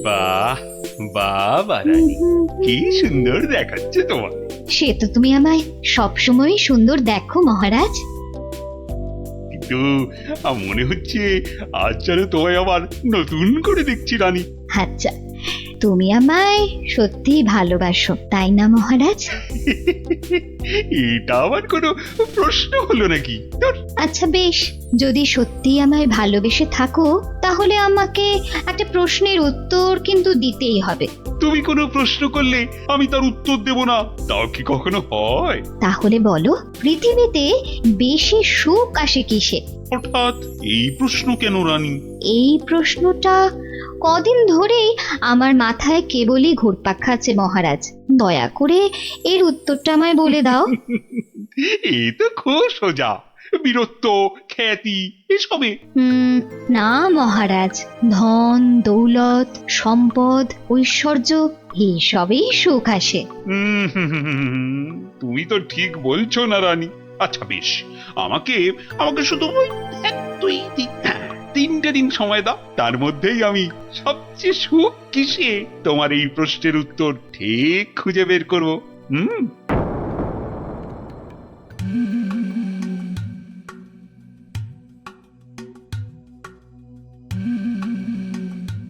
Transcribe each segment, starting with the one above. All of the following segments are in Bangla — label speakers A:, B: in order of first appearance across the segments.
A: বাহ বাহ রানী, কি সুন্দর দেখাচ্ছে তোমার।
B: সে তো তুমি আমায় সবসময় সুন্দর দেখো মহারাজ।
A: কিন্তু মনে হচ্ছে আজ যেন তোমায় আবার নতুন করে দেখছি রানী।
B: আচ্ছা, তুমি আমায় সত্যি ভালোবাসো তাই না মহারাজ?
A: এটা আবার কোনো প্রশ্ন হলো নাকি?
B: আচ্ছা বেশ, যদি সত্যি আমায় ভালোবেসে থাকো তাহলে আমাকে একটা প্রশ্নের উত্তর কিন্তু দিতেই হবে।
A: তুমি কোনো প্রশ্ন করলে আমি তার উত্তর দেব না, তাও কি কখনো হয়?
B: তাহলে বলো, পৃথিবীতে বেশি সুখ আসে কিসে?
A: হঠাৎ এই প্রশ্ন কেন রানী?
B: এই প্রশ্নটা কদিন ধরেই আমার মাথায় কেবলই ঘুরপাক খাচ্ছে মহারাজ। দয়া করে এর উত্তরটা আমায় বলে দাও।
A: এ তো খুব সোজা, বীরত্ব, খ্যাতি এসবে।
B: না মহারাজ, ধন দৌলত সম্পদ ঐশ্বর্য এইসবেই সুখ আসে।
A: তুমি তো ঠিক বলছো না রানী। আচ্ছা বেশ, আমাকে আমাকে শুধু ওই 3টে দিন সময় দাও, তার মধ্যেই আমি সবচেয়ে সুখ কিসে তোমার এই প্রশ্নের উত্তর ঠিক খুঁজে বের করবো।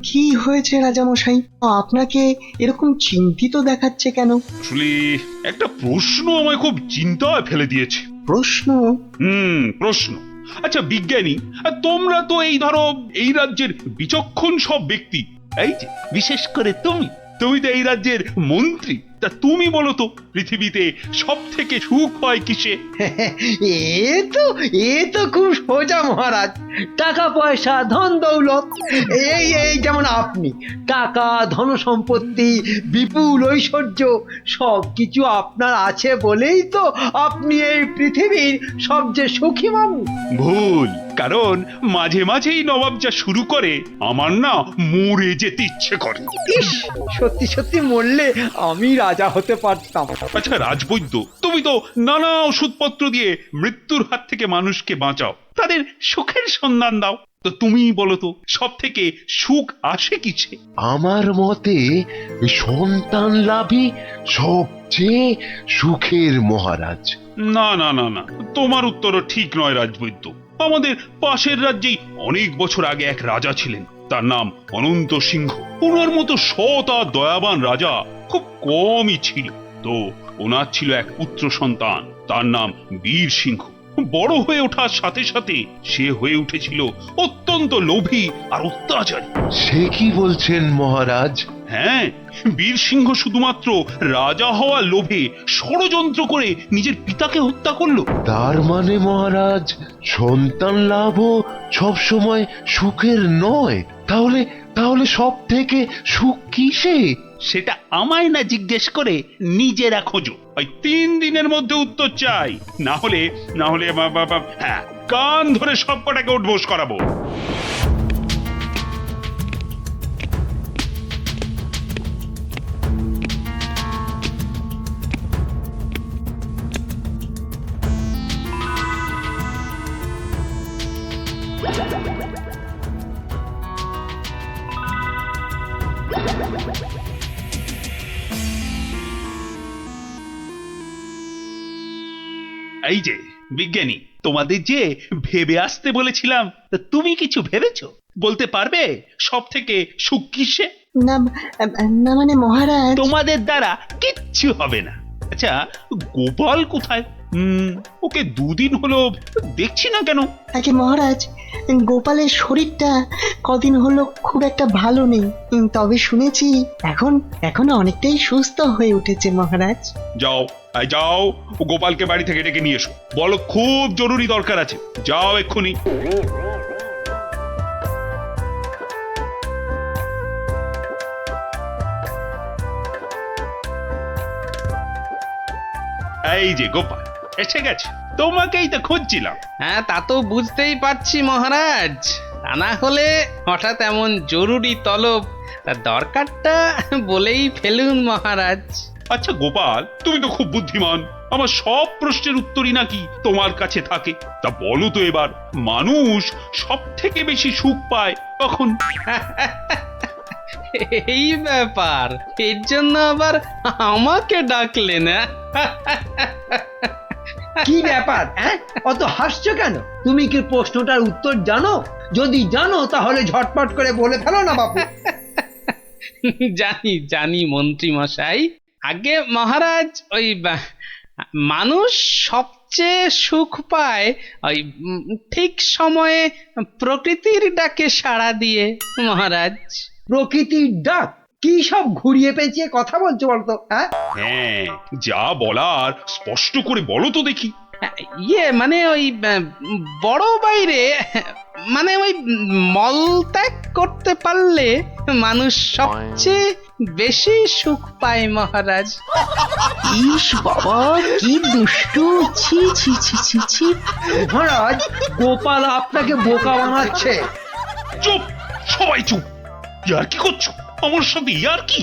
C: কি হয়েছে রাজামশাই, আপনাকে এরকম চিন্তিত দেখাচ্ছে কেন?
A: আসলে একটা প্রশ্ন আমায় খুব চিন্তায় ফেলে দিয়েছে।
C: প্রশ্ন?
A: প্রশ্ন। আচ্ছা বিজ্ঞানী, তোমরা তো এই ধরো এই রাজ্যের বিচক্ষণ সব ব্যক্তি, এই যে বিশেষ করে তুমি তুমি তো এই রাজ্যের মন্ত্রী, তা তুমি বলো তো পৃথিবীতে সব থেকে সুখ হয় কিসে?
C: এ তো খুব সোজা মহারাজ, টাকা পয়সা ধন দৌলত। এই যেমন আপনি, টাকা ধন সম্পত্তি বিপুল ঐশ্বর্য সবকিছু আপনার আছে বলেই তো আপনি এই পৃথিবীর সবচেয়ে সুখী মানুষ।
A: ভুল, কারণ মাঝে মাঝেই নবাব যা শুরু করে আমার না মরে যেতে ইচ্ছে করে।
C: ইস, সত্যি সত্যি মরলে আমি রাজা হতে পারতাম।
A: আচ্ছা রাজবৈদ্য, তুমি তো নানা ওষুধপত্র দিয়ে মৃত্যুর হাত থেকে মানুষকে বাঁচাও, তাদের সুখের সন্ধান দাও, তো তুমি বলো তো সব থেকে সুখ আসে কিসে?
D: আমার মতে সন্তান লাভই সবচেয়ে সুখের মহারাজ।
A: না না না না, তোমার উত্তরও ঠিক নয় রাজবৈদ্য। আমাদের পাশের রাজ্যেই অনেক বছর আগে এক রাজা ছিলেন, তার নাম অনন্ত সিংহ। ওনার মতো সৎ আর দয়াবান রাজা খুব কমই ছিল। তো ওনার ছিল এক পুত্র সন্তান, তার নাম বীর সিংহ। বড় হয়ে ওঠার সাথে সাথে সে হয়ে উঠেছিল অত্যন্ত লোভী আর অত্যাচারী।
D: সে কি বলছেন মহারাজ?
A: হ্যাঁ, বীর সিংহ শুধুমাত্র রাজা হওয়ার লোভে ষড়যন্ত্র করে নিজের পিতাকে হত্যা করলো।
D: তার মানে মহারাজ সন্তান লাভও সবসময় সুখের নয়। তাহলে তাহলে সব থেকে সুখ কিসে?
A: সেটা আমায় না জিজ্ঞেস করে নিজেরা খোঁজো। ওই 3 দিনের মধ্যে উত্তর চাই, না হলে হ্যাঁ, কান ধরে সব কটাকে উঠবোস করাবো। এই যে বিজ্ঞানী, তোমাদের যে ভেবে আসতে বলেছিলাম, তা তুমি কিছু ভেবেছো? বলতে পারবে সব থেকে সুখ কিসে?
C: না, না মানে মহারাজ,
A: তোমাদের দ্বারা কিচ্ছু হবে না। আচ্ছা গোপাল কোথায়? ওকে 2 দিন হলো দেখছি না কেন?
C: আগে মহারাজ, গোপালের শরীরটা কদিন হলো খুব একটা ভালো নেই, তবে শুনেছি এখন এখন অনেকটাই সুস্থ হয়ে উঠেছে মহারাজ।
A: যাও যাও, গোপালকে বাড়ি থেকে ডেকে নিয়ে এসো, বলো খুব জরুরি দরকার আছে, যাও এক্ষুনি। এই যে গোপাল এসে গেছে, তোমাকেই তো খুঁজছিলাম।
E: হ্যাঁ, তা তো বুঝতেই পারছি মহারাজ, তা না হলে হঠাৎ এমন জরুরি তলব, তার দরকারটা বলেই ফেলুন মহারাজ।
A: আচ্ছা গোপাল, তুমি তো খুব বুদ্ধিমান, আমার সব প্রশ্নের উত্তরই নাকি তোমার কাছে থাকে। তা বলো তো এবার, মানুষ সব থেকে বেশি সুখ পায় কখন?
E: এই ব্যাপার, এর জন্য আবার আমাকে ডাকলে না?
C: কি ব্যাপার অত হাসছো কেন? তুমি কি প্রশ্নটার উত্তর জানো? যদি জানো তাহলে ঝটপট করে বলে ফেলো না বাপু।
E: জানি জানি মন্ত্রী মশাই। আগে মহারাজ, ওই মানুষ সবচেয়ে সুখ পায় ওই ঠিক সময়ে প্রকৃতির ডাকে সাড়া দিয়ে মহারাজ।
C: প্রকৃতির ডাক? কি সব ঘুরিয়ে পেঁচিয়ে কথা বলছো বলতো?
A: হ্যাঁ, যা বলার স্পষ্ট করে বলো তো দেখি।
E: ইয়ে মানে ওই বড় বাইরে, মানে ওই মলত্যাগ করতে পারলে মানুষ সবচেয়ে বেশি সুখ পায় মহারাজ।
F: ইস বাবা, কি দুষ্টু! ছি ছি ছি ছি ছি!
C: মহারাজ, গোপাল আপনাকে বোকা বানাচ্ছে।
A: চুপ, সবাই চুপ। ইয়ার কি করছো আমার সাথে? ইয়ার কি?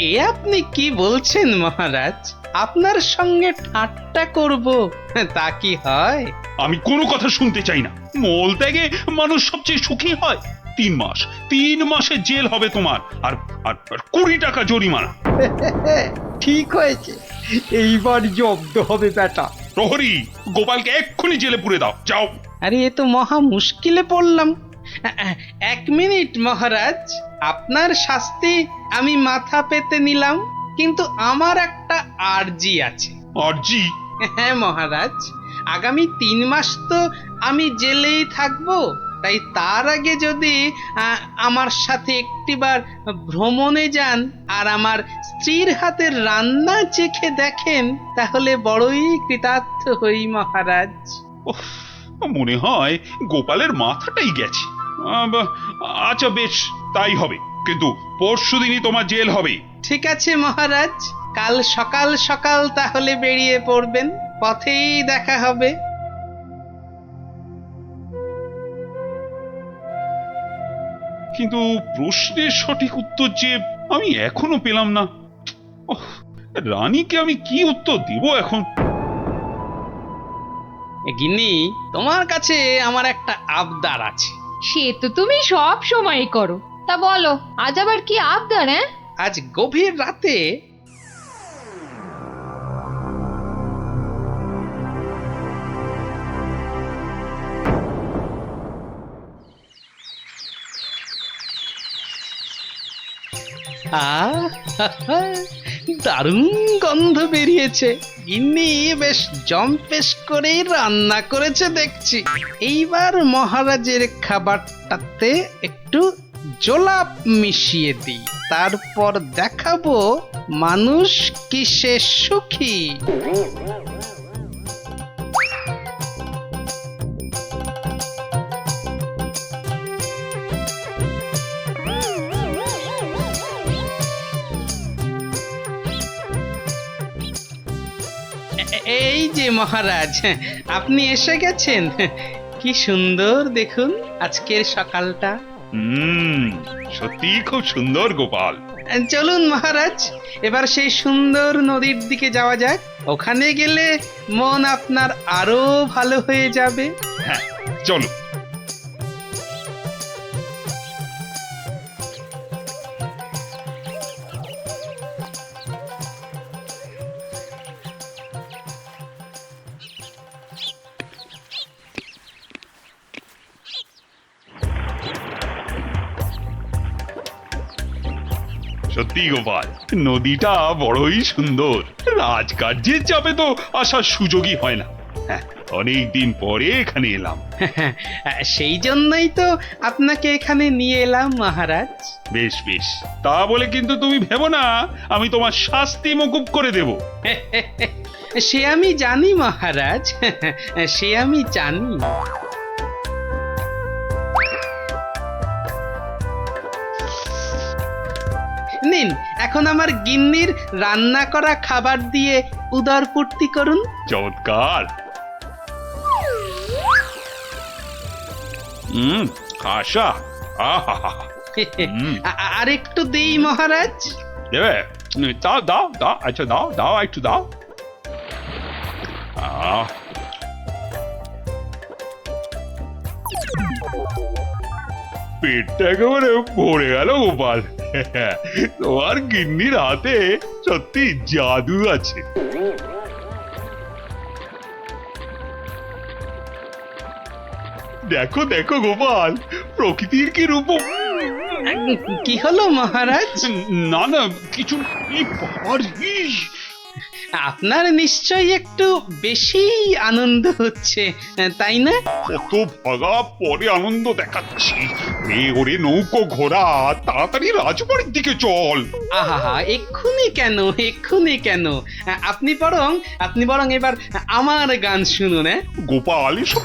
E: এ আপনি কি বলছেন মহারাজ? আপনার সঙ্গে ঠাট্টা করব তা কি হয়?
A: আমি কোনো কথা শুনতে চাই না। মল ত্যাগে মানুষ সবচেয়ে সুখী হয়। 3 মাসের জেল হবে তোমার, আর আর 20 টাকা জরিমানা।
C: ঠিক হয়েছে, এইবার জব্দ হবে বেটা।
A: প্রহরী, গোপালকে এক্ষুনি জেলে পুরে দাও, যাও।
E: আরে এ তো মহা মুশকিলে পড়লাম। 1 মিনিট মহারাজ, আপনার শাস্তি আমি মাথা পেতে নিলাম, কিন্তু আমার একটা আর্জি আছে।
A: আরজি?
E: হ্যাঁ মহারাজ, আগামী 3 মাস তো আমি জেলেই থাকবো, তাই তার আগে যদি আমার সাথে একটিবার ভ্রমণে যান আর আমার স্ত্রীর হাতের রান্না চেখে দেখেন, তাহলে বড়ই কৃতার্থ হই মহারাজ।
A: উফ, মনে হয় গোপালের মাথাটাই গেছে। আচ্ছা বেশ, তাই হবে, কিন্তু পরশুদিনই তোমার জেল হবে।
E: ঠিক আছে মহারাজ, কাল সকাল সকাল তাহলে বেরিয়ে পড়বেন, পথেই দেখা হবে।
A: কিন্তু প্রশ্নের সঠিক উত্তর যে আমি এখনো পেলাম না। ওহ, রানীকে আমি কি উত্তর দিব এখন?
E: গিন্নি, তোমার কাছে আমার একটা আবদার আছে।
G: সে তো তুমি সব সময় করো। তা বলো, আজ আবার কি আবদার?
E: আজ গভীর রাতে দারুণ গন্ধ বেরিয়েছে। গিন্নি বেশ জম্পেশ করেই রান্না করেছে দেখছি। এইবার মহারাজের খাবারটাতে একটু জোলাপ মিশিয়ে দিই, তারপর দেখাবো মানুষ কিসে সুখী। এই যে মহারাজ, আপনি এসে গেছেন। কি সুন্দর দেখুন আজকের সকালটা।
A: সত্যি খুব সুন্দর গোপাল।
E: চলুন মহারাজ, এবার সেই সুন্দর নদীর দিকে যাওয়া যাক। ওখানে গেলে মন আপনার আরো ভালো হয়ে যাবে।
A: হ্যাঁ, চলো। সত্যি গোপাল, নদীটা বড়ই সুন্দর। রাজকার্যের চাপে তো আসার সুযোগই হয় না। হ্যাঁ, অনেকদিন পরে এখানে এলাম।
E: সেই জন্যই তো আপনাকে এখানে নিয়ে এলাম মহারাজ।
A: বেশ বেশ, তা বলে কিন্তু তুমি ভেবো না আমি তোমার শাস্তি মকুব করে দেব।
E: সে আমি জানি মহারাজ, সে আমি জানি। নিন, এখন আমার গিন্নির রান্না করা খাবার দিয়ে উদরপূর্তি করুন।
A: চমৎকার। খাসা। আহা,
E: আর একটু দেই মহারাজ।
A: দেবে? দাও দাও দাও, আচ্ছা দাও দাও, একটু দাও। পেটটা একেবারে ভরে গেল গোপাল। তোমার গিন্নির হাতে সত্যি জাদু আছে। দেখো দেখো গোপাল, প্রকৃতির কি রূপ!
E: কি হলো মহারাজ?
A: না না, কিছু বাবার
E: আপনার নিশ্চয়ই একটু বেশি আনন্দ হচ্ছে, তাই না?
A: কত ভাগা পরে আনন্দ দেখাচ্ছি। ওরে নৌকো ঘোড়া, তাড়াতাড়ি রাজবাড়ির দিকে চল।
E: আহা, এক্ষুনি কেন, এক্ষুনি কেন? আপনি বরং এবার আমার গান শুনুন।
A: গোপাল এসব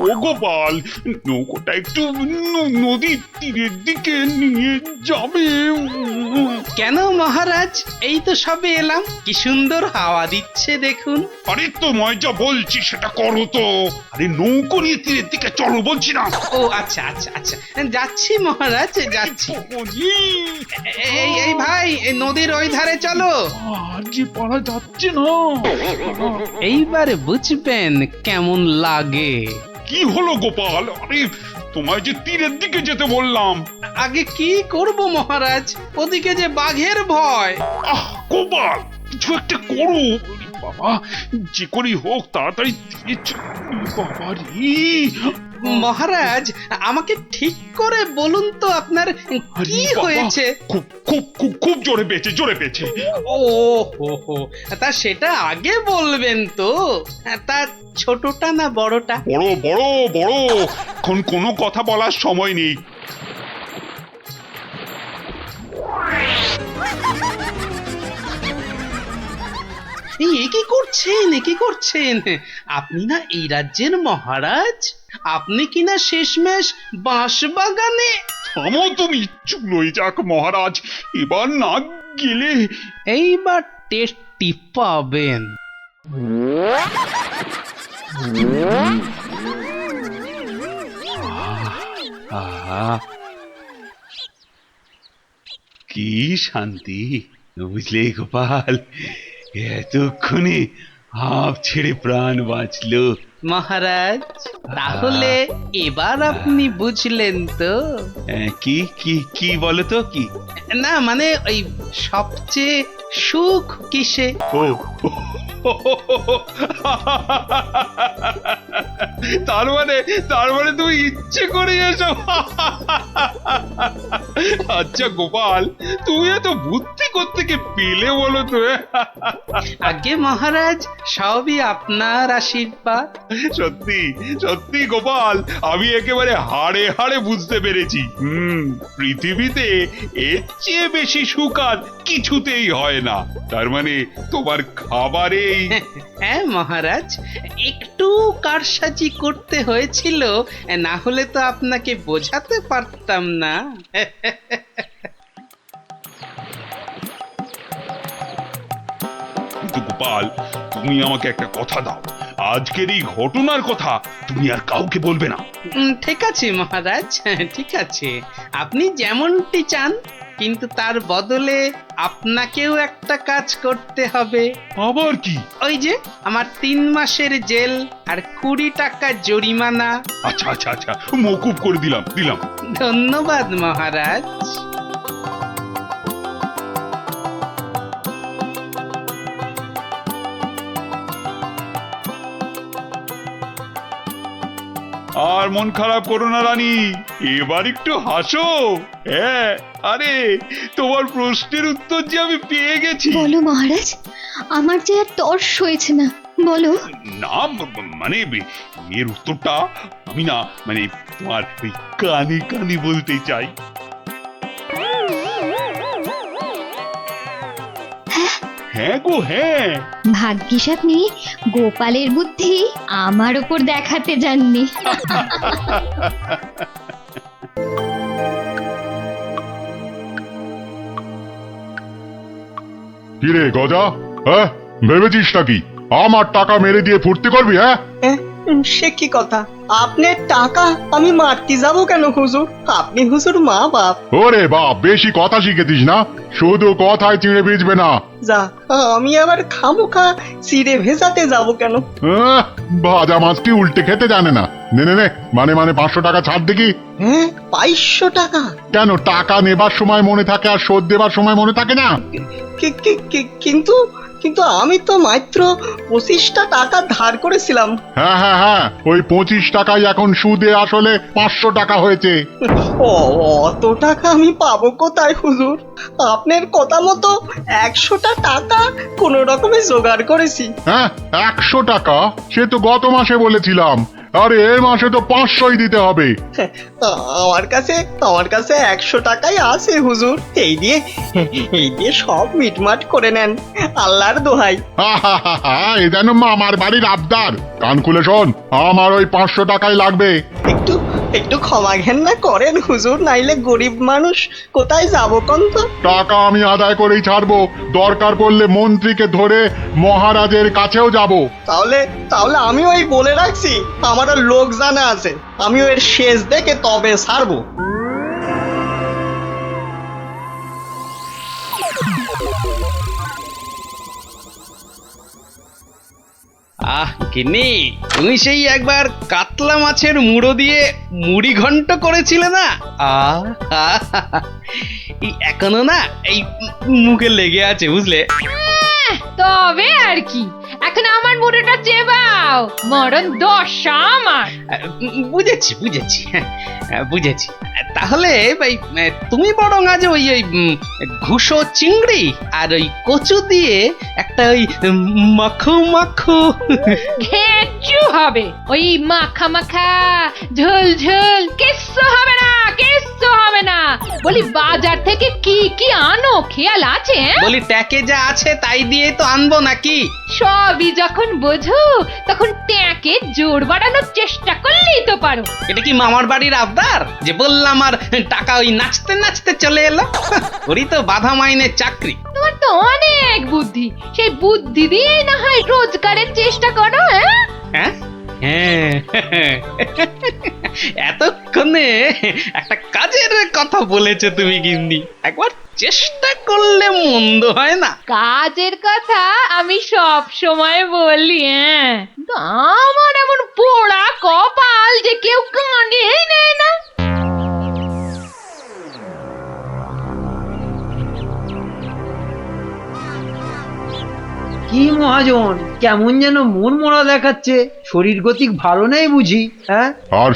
A: ও গোপাল, নৌকোটা একটু নদীর তীরের দিকে নিয়ে যাবে।
E: কেন মহারাজ, এই তো সবে এলাম, কি সুন্দর হাওয়া দিচ্ছে দেখুন।
A: আরে তোমায় যা বলছি সেটা করো তো। আরে নৌকো নিয়ে তীরের দিকে চলো বলছি না।
E: ও আচ্ছা আচ্ছা আচ্ছা, যাচ্ছি মহারাজ, যাচ্ছি। এই ভাই, এই নদীর ওই ধারে চলো।
A: যে পারা যাচ্ছে না।
E: এইবার বুঝবেন কেমন লাগে।
A: কি হলো গোপাল? আরে তোমায় যে তীরের দিকে যেতে বললাম।
E: আগে কি করব মহারাজ, ওদিকে যে বাঘের ভয়।
A: আহ গোপাল, কিছু একটা করো। বাবা, যে করেই হোক তাড়াতাড়ি তীরে বাবা রে।
E: মহারাজ, আমাকে ঠিক করে বলুন তো আপনার কি হয়েছে?
A: খুব খুব খুব খুব জোরে পেয়েছে, জোরে পেয়েছে।
E: ও হো, তা সেটা আগে বলবেন তো। তা ছোটটা না বড়টা?
A: বড় বড় বড়, এখন কোনো কথা বলার সময় নেই।
E: কি করছেন? আপনি না এই রাজ্যের মহারাজ? আপনি কি না শেষমেশ বাঁশ বাগানে?
A: থামো তুমি, চুলোই যাক মহারাজ। এবার না গেলে
E: এইবার টেস্টি পাবেন।
A: কি শান্তি, বুঝলে গোপাল? এতক্ষণে হাঁপ ছেড়ে প্রাণ বাঁচলো।
E: মহারাজ, তাহলে এবার আপনি বুঝলেন তো?
A: কি কি কি বলো তো? কি
E: না মানে ওই সবচেয়ে সুখ কিসে?
A: ও তার মানে তুমি ইচ্ছে করে এসো। আচ্ছা গোপাল, তুমি এত বুদ্ধি কোত্থেকে পেলে বলো তো?
E: আগে মহারাজ, সবই আপনার আশীর্বাদ।
A: সত্যি সত্যি গোপাল, আমি একেবারে হাড়ে হাড়ে বুঝতে পেরেছি। পৃথিবীতে এর চেয়ে বেশি সুখ আর কিছুতেই হয় না। তার মানে তোমার খাবারেই।
E: হ্যাঁ মহারাজ, একটু কারসাজি করতে হয়েছিল, না হলে তো আপনাকে বোঝাতে পারতাম না।
A: কিন্তু গোপাল, তুমি আমাকে একটা কথা দাও, আজকের এই ঘটনার কথা তুমি আর কাউকে বলবে না।
E: ঠিক আছে মহারাজ, ঠিক আছে, আপনি যেমনটি চান, কিন্তু তার বদলে আপনাকেও একটা কাজ করতে হবে।
A: আবার কি?
E: ওই যে আমার 3 মাসের জেল আর 20 টাকা জরিমানা।
A: আচ্ছা আচ্ছা আচ্ছা, মকুব করে দিলাম।
E: ধন্যবাদ মহারাজ।
A: আর মন খারাপ করো না রানী, এবার একটু হাসো। হ্যাঁ, আরে তোমার প্রশ্নের উত্তর যে আমি পেয়ে গেছি।
B: বলো মহারাজ, আমার যে আর তর্স হয়েছে না, বলো।
A: না মানে এর উত্তরটা আমি না মানে তোমার ওই কানে কানে বলতে চাই। হ্যাঁ গো হ্যাঁ।
B: ভাগ্যিস আপনি গোপালের বুদ্ধি আমার ওপর দেখাতে যাননি।
H: কিরে গজা, হ্যাঁ ভেবেছিস নাকি আমার টাকা মেরে দিয়ে ফুর্তি করবি? হ্যাঁ,
F: সে কি কথা?
I: আপনার টাকা আমি মারতে যাব কেন হুজুর? আপনি হুজুর মা বাপ।
H: ওরে বাপ, বেশি কথা শিখেছিস না, শুধু কথায় চিড়ে ভিজবে না।
I: যা, আমি আবার খামোখা চিড়ে ভেজাতে যাব কেন?
H: ভাজা মাছটি উল্টে খেতে জানে না। নে নে নে, মানে 500 টাকা ছাড় দেখি।
I: হ্যাঁ, 2200 টাকা?
H: কেন, টাকা নেবার সময় মনে থাকে আর শোধ দেবার সময় মনে থাকে না?
I: কিন্তু কিন্তু আমি তো মাত্র 25টা টাকা ধার করেছিলাম।
H: হ্যাঁ হ্যাঁ হ্যাঁ, ওই 25 টাকাই এখন সুদে আসলে 500 টাকা হয়েছে।
I: অত টাকা আমি পাবো কোথায় হুজুর? আপনার কথা মতো 100টা টাকা কোন রকমে জোগাড় করেছি।
H: হ্যাঁ, 100 টাকা? সে তো গত মাসে বলেছিলাম। আরে এর মাসে তো 500ই দিতে হবে।
I: আমার কাছে 100 টাকাই আছে হুজুর। এই দিয়ে সব মিটমাট করে নেন, আল্লাহর দোহাই।
H: এ যেন মামার বাড়ির আবদার। কান খুলে শোন, আমার ওই 500 টাকাই লাগবে।
I: একটু ক্ষমা ঘেন্না করেন হুজুর, নাইলে গরিব মানুষ কোথায় যাব কোন তো?
H: টাকা আমি আদায় করেই ছাড়বো, দরকার পড়লে মন্ত্রীকে ধরে মহারাজের কাছেও যাব।
I: তাহলে আমি ওই বলে রাখছি, আমারও লোক জানা আছে, আমি ওর শেষ দেখে তবে ছাড়বো।
E: গিন্নি, তুমি সেই একবার কাতলা মাছের মুড়ো দিয়ে মুড়ি ঘন্ট করেছিলে না? এখনো না এই মুখে লেগে আছে, বুঝলে?
G: তবে আর কি, এখন আমার মুড়োটা চেবাও, মরণ দশা আমার।
E: বুঝেছি বুঝেছি। তাহলে ভাই, তুমি বরং আজ ওই ঘুষো চিংড়ি আর ওই কচু দিয়ে একটা ওই মাখো মাখো
G: ঘেঁচু হবে। ওই মাখা মাখা ঝোল ঝোল কিচ্ছু হবে না, কিচ্ছু হবে না। বলি বাজার থেকে কি কি আনো খেয়াল আছে?
E: বলি ট্যাকে যা আছে তাই দিয়ে তো আনবো নাকি?
G: সবই যখন বোঝো তখন ট্যাকে জোর বাড়ানোর চেষ্টা করলেই তো পারো।
E: এটা কি মামার বাড়ির আবদার যে বললাম আর টাকা ওই নাচতে নাচতে চলে এলো? ওরই তো বাধা মাইনের চাকরি।
G: তোমার তো অনেক বুদ্ধি, সেই বুদ্ধি দিয়ে না হয় রোজগারের চেষ্টা করো।
E: হ্যাঁ হ্যাঁ, এতক্ষণে একটা কাজের কথা বলেছো তুমি গিন্নি। একবার চেষ্টা করলে মন্দ হয় না।
G: কাজের কথা আমি সব সময় বলি, কিন্তু আমার এমন পোড়া কপাল যে কেউ কাঁদেই নেয় না।
C: কি মহাজন, কেমন যেন মন মরা দেখাচ্ছে, শরীর গতিক ভালো নেই বুঝি? হ্যাঁ,
H: আর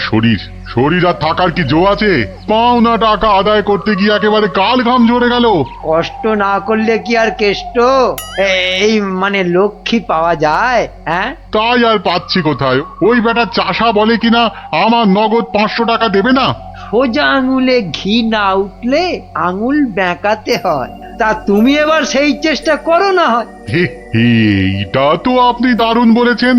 H: শরীর আর থাকার কি জো আছে? পাওনা টাকা আদায় করতে গিয়ে একেবারে কাল ঘাম ঝরে গেল।
C: কষ্ট না করলে কি আর কেষ্ট এই মানে লক্ষ্মী পাওয়া যায়? হ্যাঁ,
H: তাই আর পাচ্ছি কোথায়? ওই বেটা চাষা বলে কিনা আমার নগদ 500 টাকা দেবে না।
C: সোজা আঙুলে ঘি না উঠলে আঙুল বেঁকাতে হয়। তা তুমি এবার সেই চেষ্টা করো না হয়।
H: এইটা তো আপনি দারুণ বলেছেন,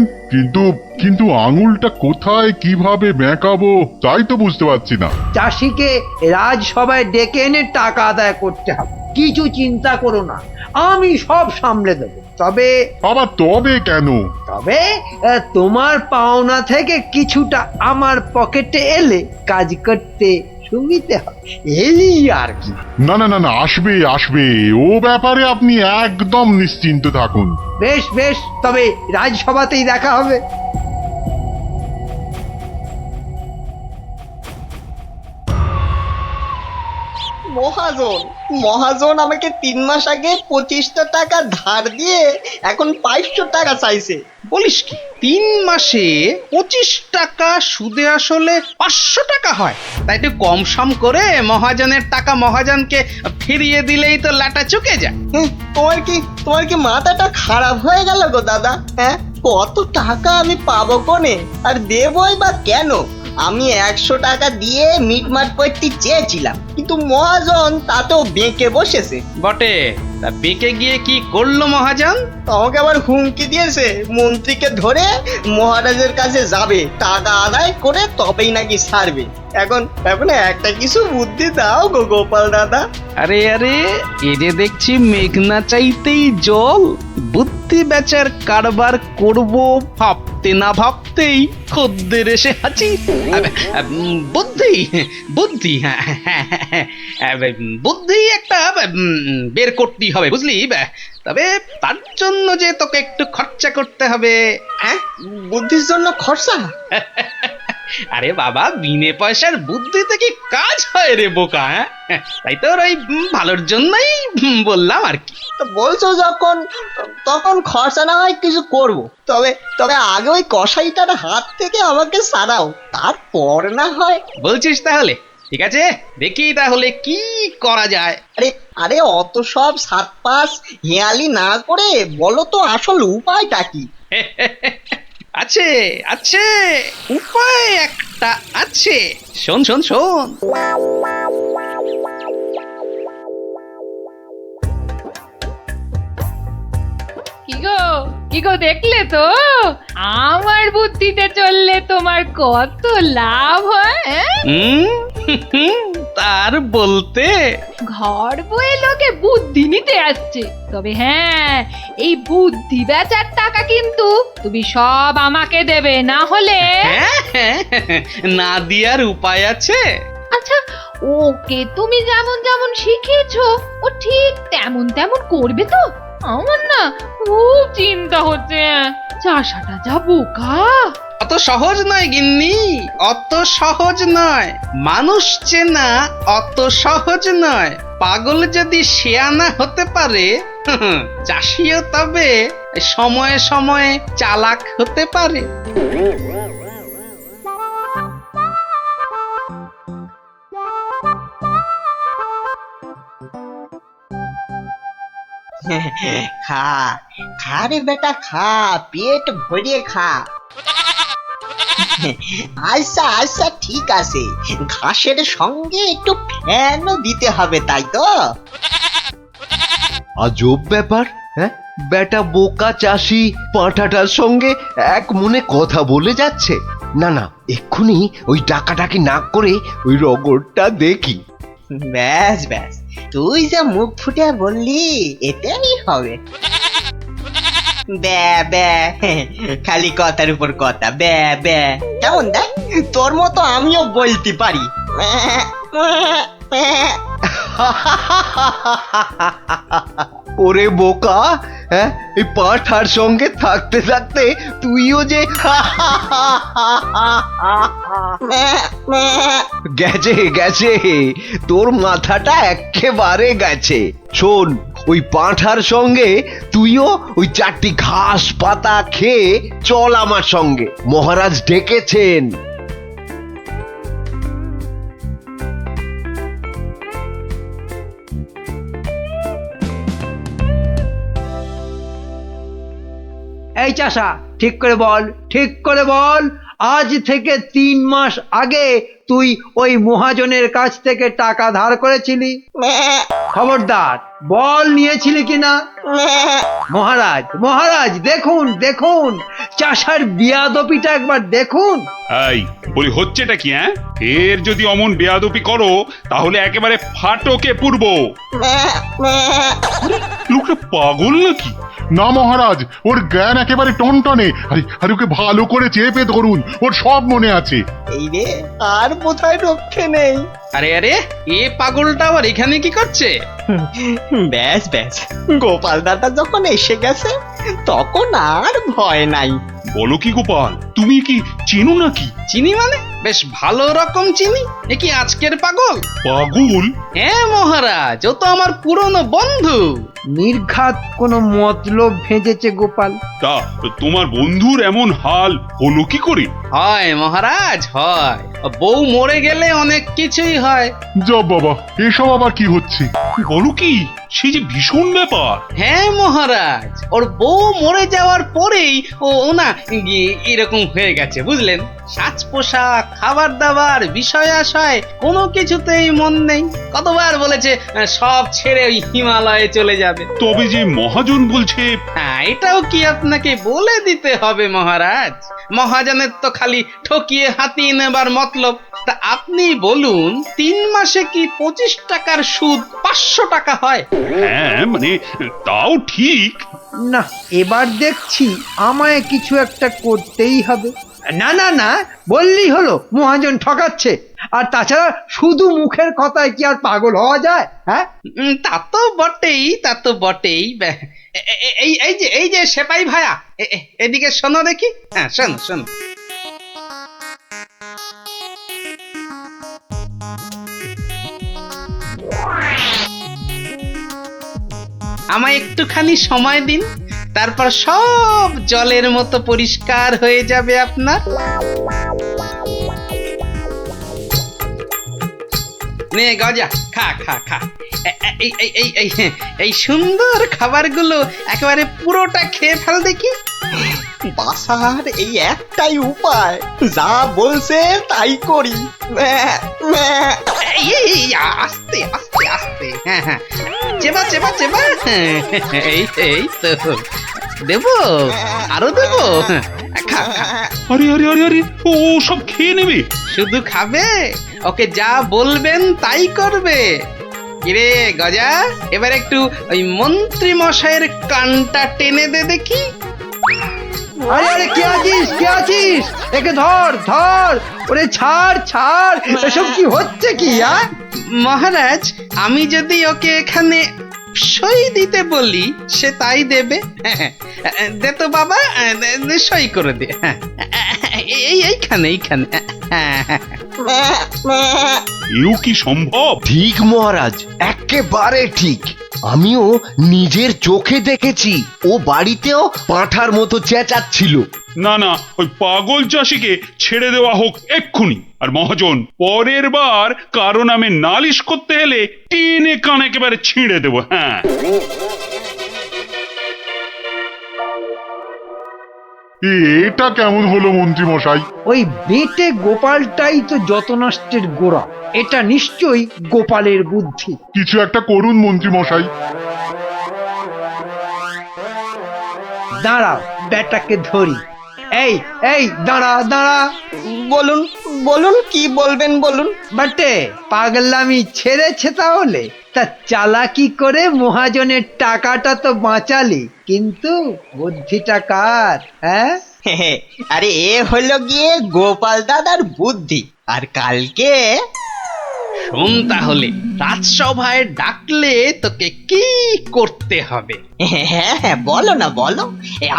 H: কিন্তু আঙুলটা কোথায় কিভাবে বেঁকাবো তাই তো বুঝতে পারছি না।
C: চাষিকে রাজসভায় ডেকে এনে টাকা আদায় করতে হবে, কিছু চিন্তা করো না, আমি সব সামলে দেবো।
H: তবে কেন?
C: তবে তোমার পাওনা থেকে কিছুটা আমার পকেটে এলে কাজ করতে সুবিধে হবে, এই আর কি।
H: না, আসবে, ও ব্যাপারে আপনি একদম নিশ্চিন্ত থাকুন।
C: বেশ, তবে রাজসভাতেই দেখা হবে।
I: মহাজন আমাকে 3 মাস আগে 25টা টাকা ধার দিয়ে এখন 500 টাকা চাইছে।
E: বলিস কি, 3 মাসে 25 টাকা সুদে আসলে 500 টাকা হয়? তাই তো কম সম করে মহাজনের টাকা মহাজনকে ফিরিয়ে দিলেই তো লাটা চুকে যায়।
I: তোমার কি মাথাটা খারাপ হয়ে গেল গো দাদা? হ্যাঁ, কত টাকা আমি পাবো কোনে, আর দেবই বা কেন? আমি 100 টাকা দিয়ে মিটমাট করতে চেয়েছিলাম, কিন্তু মহাজন তাতেও বেঁকে বসেছে।
E: বটে, তা বেঁকে গিয়ে কি করলো মহাজন?
I: আমাকে আবার হুমকি দিয়েছে, মন্ত্রীকে ধরে মহারাজের কাছে যাবে, টাকা আদায় করে তবেই নাকি ছাড়বে। এখন এখন একটা কিছু বুদ্ধি দাও গো গোপাল দাদা।
E: আরে আরে, এ যে দেখছি মেঘনা চাইতেই জল। বুদ্ধি বেচার কারবার করব ভাবতে না ভাবতেই খদ্দের এসে হাজির। বুদ্ধি বুদ্ধি, হ্যাঁ হ্যাঁ, হ্যাঁ, বুদ্ধি একটা বের করতেই হবে বুঝলি। তবে তার জন্য যে তোকে একটু খরচা করতে হবে।
I: হ্যাঁ, বুদ্ধির জন্য খরচা?
E: আরে বাবা, বিনে পয়সার বুদ্ধিতে কি কাজ হয় রে বোকা? হ্যাঁ, তাই তোর ওই ভালোর জন্যই বললাম আর কি।
I: তো বলছো যখন, তখন খরচা না হয় কিছু করব। তবে তবে আগে ওই কসাইটার হাত থেকে আমাকে সারাও, তারপর না হয়।
E: বলছিস তাহলে? ঠিক আছে, দেখি তাহলে কি করা যায়।
I: আরে আরে, অত সব সাত পাঁচ হেয়ালি না করে বলো তো আসল উপায়টা কি?
E: আছে আছে, উপায় একটা আছে। শোন শোন শোন।
G: কি গো দেখলে তো আমার বুদ্ধিতে চললে তোমার কত লাভ হয়?
E: তার বলতে
G: ঘর বয়ে লোকে বুদ্ধি নিতে আসছে, তবে হ্যাঁ, এই বুদ্ধি বেচার টাকা কিন্তু তুমি সব আমাকে দেবে, না হলে
E: না দিয়ার উপায় আছে।
G: আচ্ছা, ওকে তুমি যেমন যেমন শিখিয়েছো ও ঠিক তেমন তেমন করবে তো? আমার না খুব চিন্তা হচ্ছে, চাষাটা যা বোকা।
E: অত সহজ নয় গিন্নি, অত সহজ নয়। মানুষ চেনা অত সহজ নয়। পাগল যদি শেয়ানা হতে পারে, চাষিও তবে সময়ে সময়ে চালাক হতে পারে।
I: খা খা রে বেটা, খা, পেট ভরিয়ে খা। আচ্ছা আচ্ছা, ঠিক আছে, ঘাসের সঙ্গে একটু ফ্যানও দিতে হবে, তাই তো?
D: আজব ব্যাপার, হ্যাঁ? বেটা বোকা চাষি পাঁঠাটার সঙ্গে এক মনে কথা বলে যাচ্ছে। না না, এক্ষুনি ওই ডাকাডাকি না করে ওই রগরটা দেখি।
I: ব্যাস ব্যাস, তুই যা মুখ ফুটে বললি এটাই হবে। ব্যা ব্যা, খালি কথার উপর কথা, ব্যা ব্যা। কেমন দেখ, তোর মতো আমিও বলতে পারি।
D: ওরে বোকা, হ্যাঁ, এই পাঁঠার সঙ্গে থাকতে থাকতে তুইও যে গেছে গেছে, তোর মাথাটা একেবারে গেছে। শোন, ওই পাঁঠার সঙ্গে তুইও ওই 4টি ঘাস পাতা খেয়ে চল আমার সঙ্গে, মহারাজ ডেকেছেন।
C: এই চাষা, ঠিক করে বল, ঠিক করে বল, আজ থেকে 3 মাস আগে তুই ওই মহাজনের কাছ থেকে টাকা ধার করেছিলি? খবরদার বল, নিয়েছিলি কিনা? মহারাজ মহারাজ, দেখুন দেখুন, চাষার বিয়াদপিটা একবার দেখুন।
A: এই বলি, হচ্ছেটা কি? হ্যাঁ, এর যদি অমন বেয়াদপি করো তাহলে একেবারে ফাটকে পুরবো।
H: লোকটা পাগল নাকি? না মহারাজ, ওর জ্ঞান একেবারে টনটনে। আরে ওকে ভালো করে চেপে ধরুন, ওর সব মনে আছে।
I: এই রে, আর বোধহয় রক্ষে নেই।
E: আরে আরে, এ পাগলটা আবার এখানে কি করছে?
I: ব্যাস ব্যাস, গোপাল দাদা যখন এসে গেছে তখন আর ভয় নাই।
A: বলো কি গোপাল, তুমি কি চেনো নাকি?
E: চিনি মানে? বেশ ভালো রকম চিনি। এ কি আজকের পাগল?
A: পাগল?
E: হ্যাঁ মহারাজ, ও তো আমার পুরনো বন্ধু।
C: নির্ঘাত কোনো মতলব ভেজেছে গোপাল।
A: তা তোমার বন্ধুর এমন হাল হলো কি করে?
E: হয় মহারাজ, হয়। বউ মরে গেলে অনেক কিছুই হয়।
H: যা বাবা, এসব আবার কি হচ্ছে?
A: বলো কি, সে যে ভীষণ ব্যাপার।
E: হ্যাঁ মহারাজ, ওর বউ মরে যাওয়ার পরেই ও না এরকম হয়ে গেছে বুঝলেন। সাজ পোশাক, খাবার দাবার, বিষয় আশয় কোনো কিছুতেই মন নেই। কতবার বলেছে সব ছেড়ে ওই হিমালয়ে চলে যাবে।
A: তবে যে মহাজন বলছে,
E: হ্যাঁ, এটাও কি আপনাকে বলে দিতে হবে মহারাজ? মহাজনের তো খালি ঠকিয়ে হাতিয়ে নেবার মতলব। তা আপনি বলুন, 3 মাসে কি 25 টাকার সুদ 500 টাকা হয়?
A: হ্যাঁ মানে তাও ঠিক।
C: না, এবার দেখছি আমায় কিছু একটা করতেই হবে। না না না, বললেই হলো মহাজন ঠকাচ্ছে। আর তাছাড়া শুধু মুখের কথায় কি আর পাগল হওয়া যায়? হ্যাঁ,
E: তা তো বটেই, তা তো বটেই। এই যে সেপাই ভায়া, এদিকে শোনো দেখি। হ্যাঁ, শোনো শোনো। আমায় একটুখানি সময় দিন, তারপর সব জলের মতো পরিষ্কার হয়ে যাবে আপনার। নে গজা, খা খা খা। এই সুন্দর খাবারগুলো একেবারে পুরোটা খেয়ে ফেল দেখি।
I: বাসার এই একটাই উপায়, যা বলছে তাই করি।
E: আস্তে আস্তে আস্তে, হ্যাঁ হ্যাঁ, চেবা চেবা চেবা। এই তো দেবো, আরো দেবো। খা খা।
A: আরে আরে আরে আরে, ও সব খেয়ে নেবে?
E: শুধু খাবে? ওকে যা বলবেন তাই করবে। কিরে গজা, এবার একটু ওই মন্ত্রী মশাইয়ের কানটা টেনে দে দেখি।
C: আরে আরে, কে আছিস কে আছিস? একে ধর ধর, ওরে ছাড় ছাড়, এসব কি হচ্ছে কি?
E: মহারাজ, আমি যদি ওকে এখানে সই দিতে বলি সে তাই দেবে। দে তো বাবা, সই করে দে। এইখানে এইখানে।
A: এও কি সম্ভব?
D: ঠিক মহারাজ, একেবারে ঠিক। আমিও নিজের চোখে দেখেছি, ও বাড়িতেও পাঁঠার মতো চেঁচাচ্ছিল।
A: না না, ওই পাগল চাষিকে ছেড়ে দেওয়া হোক এক্ষুনি। আর মহাজন, পরের বার কারো নামে নালিশ করতে এলে টেনে কান একেবারে ছিঁড়ে দেবো। হ্যাঁ,
H: এটা কেমন হলো মন্ত্রী মশাই?
C: ওই বেটে গোপালটাই তো যত নষ্টের গোড়া। এটা নিশ্চয়ই গোপালের বুদ্ধি।
H: কিছু একটা করুন মন্ত্রী মশাই।
C: দাঁড়াও, বেটাকে ধরি। এই এই, দাঁড়া দাঁড়া।
I: বলুন বলুন, কি বলবেন বলুন।
C: বাটে, পাগলামি ছেড়েছে তাহলে? তা চালাকি করে মহাজনের টাকাটা তো বাঁচালি, কিন্তু বুদ্ধিটা কার? হ্যাঁ,
I: আরে এ হলো গিয়ে গোপাল দাদার বুদ্ধি। আর কালকে
E: শোন তাহলে, রাজসভায় ডাকলে তোকে কি করতে হবে?
I: হ্যাঁ হ্যাঁ, বলো না বলো।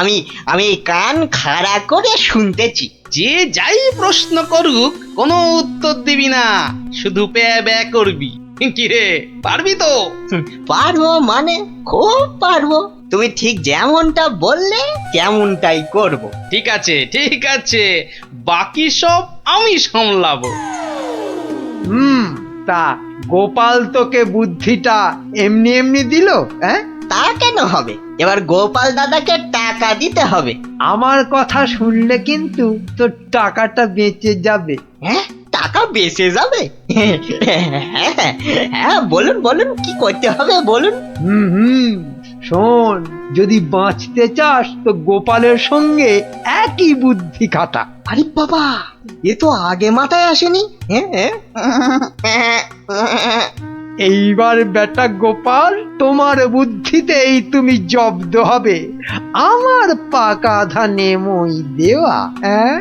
I: আমি আমি কান খাড়া করে শুনতেছি।
E: যে যাই প্রশ্ন করুক কোনো উত্তর দিবি না, শুধু প্যা ব্যা করবি। কিরে, পারবি তো?
I: পারবো মানে খুব পারবো। তুমি ঠিক যেমনটা বললে তেমনটাই করব।
E: ঠিক আছে ঠিক আছে, বাকি সব আমি সামলাবো।
C: তা গোপাল তোকে বুদ্ধিটা এমনি এমনি দিল? হ্যাঁ,
I: তা কেন হবে? এবার গোপাল দাদাকে টাকা দিতে হবে।
C: আমার কথা শুনলে কিন্তু তোর টাকাটা বেঁচে যাবে।
I: হ্যাঁ, টাকা বেঁচে যাবে? হ্যাঁ, বলুন বলুন, কি করতে হবে বলুন।
C: শোন, যদি বাঁচতে চাস তো গোপালের সঙ্গে একই বুদ্ধি খাটা।
I: আরে বাবা, এ তো আগে মাথায় আসেনি।
C: এইবার বেটা গোপাল, তোমার বুদ্ধিতেই তুমি জব্দ হবে। আমার পাকা ধানে মই দেওয়া। হ্যাঁ,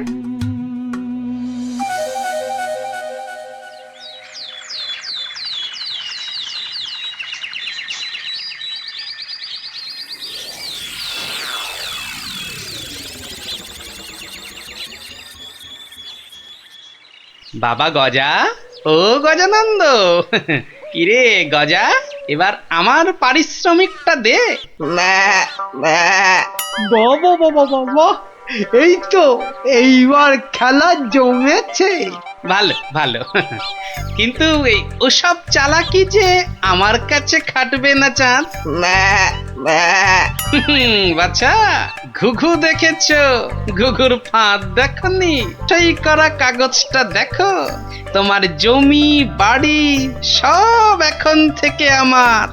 E: বাবা গজা, ও গজানন্দ, কিরে গজা, এবার আমার পারিশ্রমিকটা দে।
C: বাবা বাবা বাবা, এই তো এইবার খেলা জমেছে।
E: ভালো ভালো। কিন্তু এই ওসব চালাকি যে আমার কাছে খাটবে না চাঁদ।
I: ম্যা, ম্যা।
E: বাচ্চা, ঘুঘু দেখেছো? ঘুঘুর ফাঁদ দেখনি? সই করা কাগজটা দেখো। তোমার জমি বাড়ি সব এখন থেকে আমার।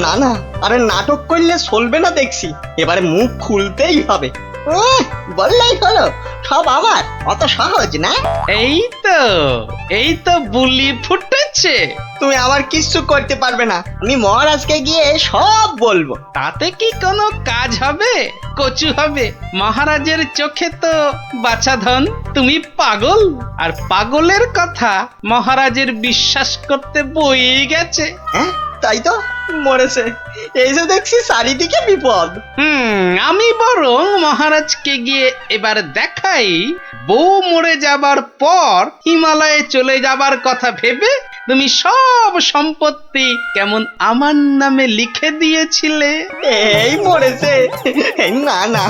I: না না, আরে নাটক করলে চলবে না দেখছি, এবারে মুখ খুলতেই হবে। বললেই হলো সব আমার, অত সহজ না।
E: এই তো বুলি ফুটেছে।
I: তুমি আমার কিচ্ছু করতে পারবে না, আমি মহারাজকে গিয়ে সব বলবো।
E: তাতে কি কোনো কাজ হবে? কচু হবে। মহারাজের চোখে তো বাছাধন তুমি পাগল, আর পাগলের কথা মহারাজের বিশ্বাস করতে বই গেছে।
I: হ্যাঁ তাই তো, মরেছে। এই যে দেখছি চারিদিকে বিপদ।
E: আমি বরং মহারাজকে গিয়ে এবার দেখাই, বউ মরে যাবার পর হিমালয়ে চলে যাবার কথা ভেবে তুমি সব সম্পত্তি কেমন আমার নামে লিখে দিয়েছিলে।
I: এই মরেছে। না না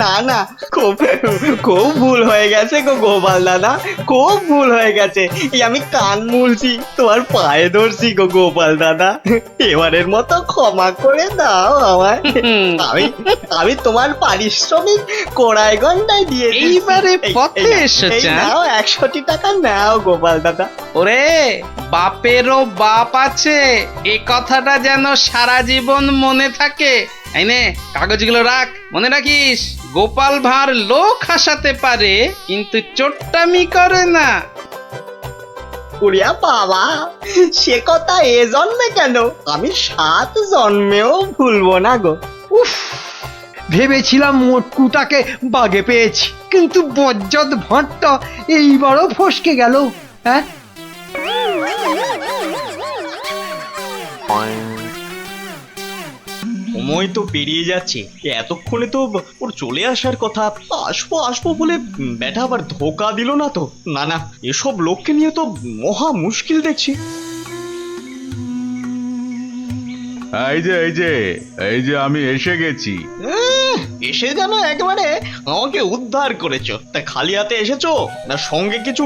I: না না, খুব খুব ভুল হয়ে গেছে গো গোপাল দাদা, খুব ভুল হয়ে গেছে। এই আমি কান মুলছি, তোমার পায়ে ধরছি গো গোপাল দাদা, এবারের মতো ক্ষমা করে দাও আমায়। আমি তোমার পারিশ্রমিক কোড়ায় ঘন্টায় দিয়ে দিচ্ছি।
E: এইবারে পথে এসো চাঁদ।
I: নাও 100টি টাকা নাও গোপাল দাদা।
E: ওরে, বাপেরও বাপ আছে, এ কথাটা যেন সারা জীবন মনে থাকে। এই নে কাগজগুলো রাখ, মনে রাখিস গোপাল ভাঁড় লোক হাসাতে পারে কিন্তু চোট্টামি করে না।
I: উড়িয়া বাবা, সে কথা এ জন্মে কেন, আমি 7 জন্মেও ভুলবো না গো।
C: উফ, ভেবেছিলাম মোটকুটাকে বাগে পেয়েছি, কিন্তু বজ্জত ভাঁটটা এইবারও ফসকে গেল। হ্যাঁ,
I: সময় তো পেরিয়ে যাচ্ছে, এতক্ষণে তো ওর চলে আসার কথা। আসবো আসবো বলে ব্যাটা আবার ধোকা দিল না তো? না না, এসব লোককে নিয়ে তো মহা মুশকিল দেখছি।
H: এই যে আমি এসে গেছি।
I: এসে যেন একেবারে আমাকে উদ্ধার করেছো। তা খালি হাতে এসেছো না সঙ্গে কিছু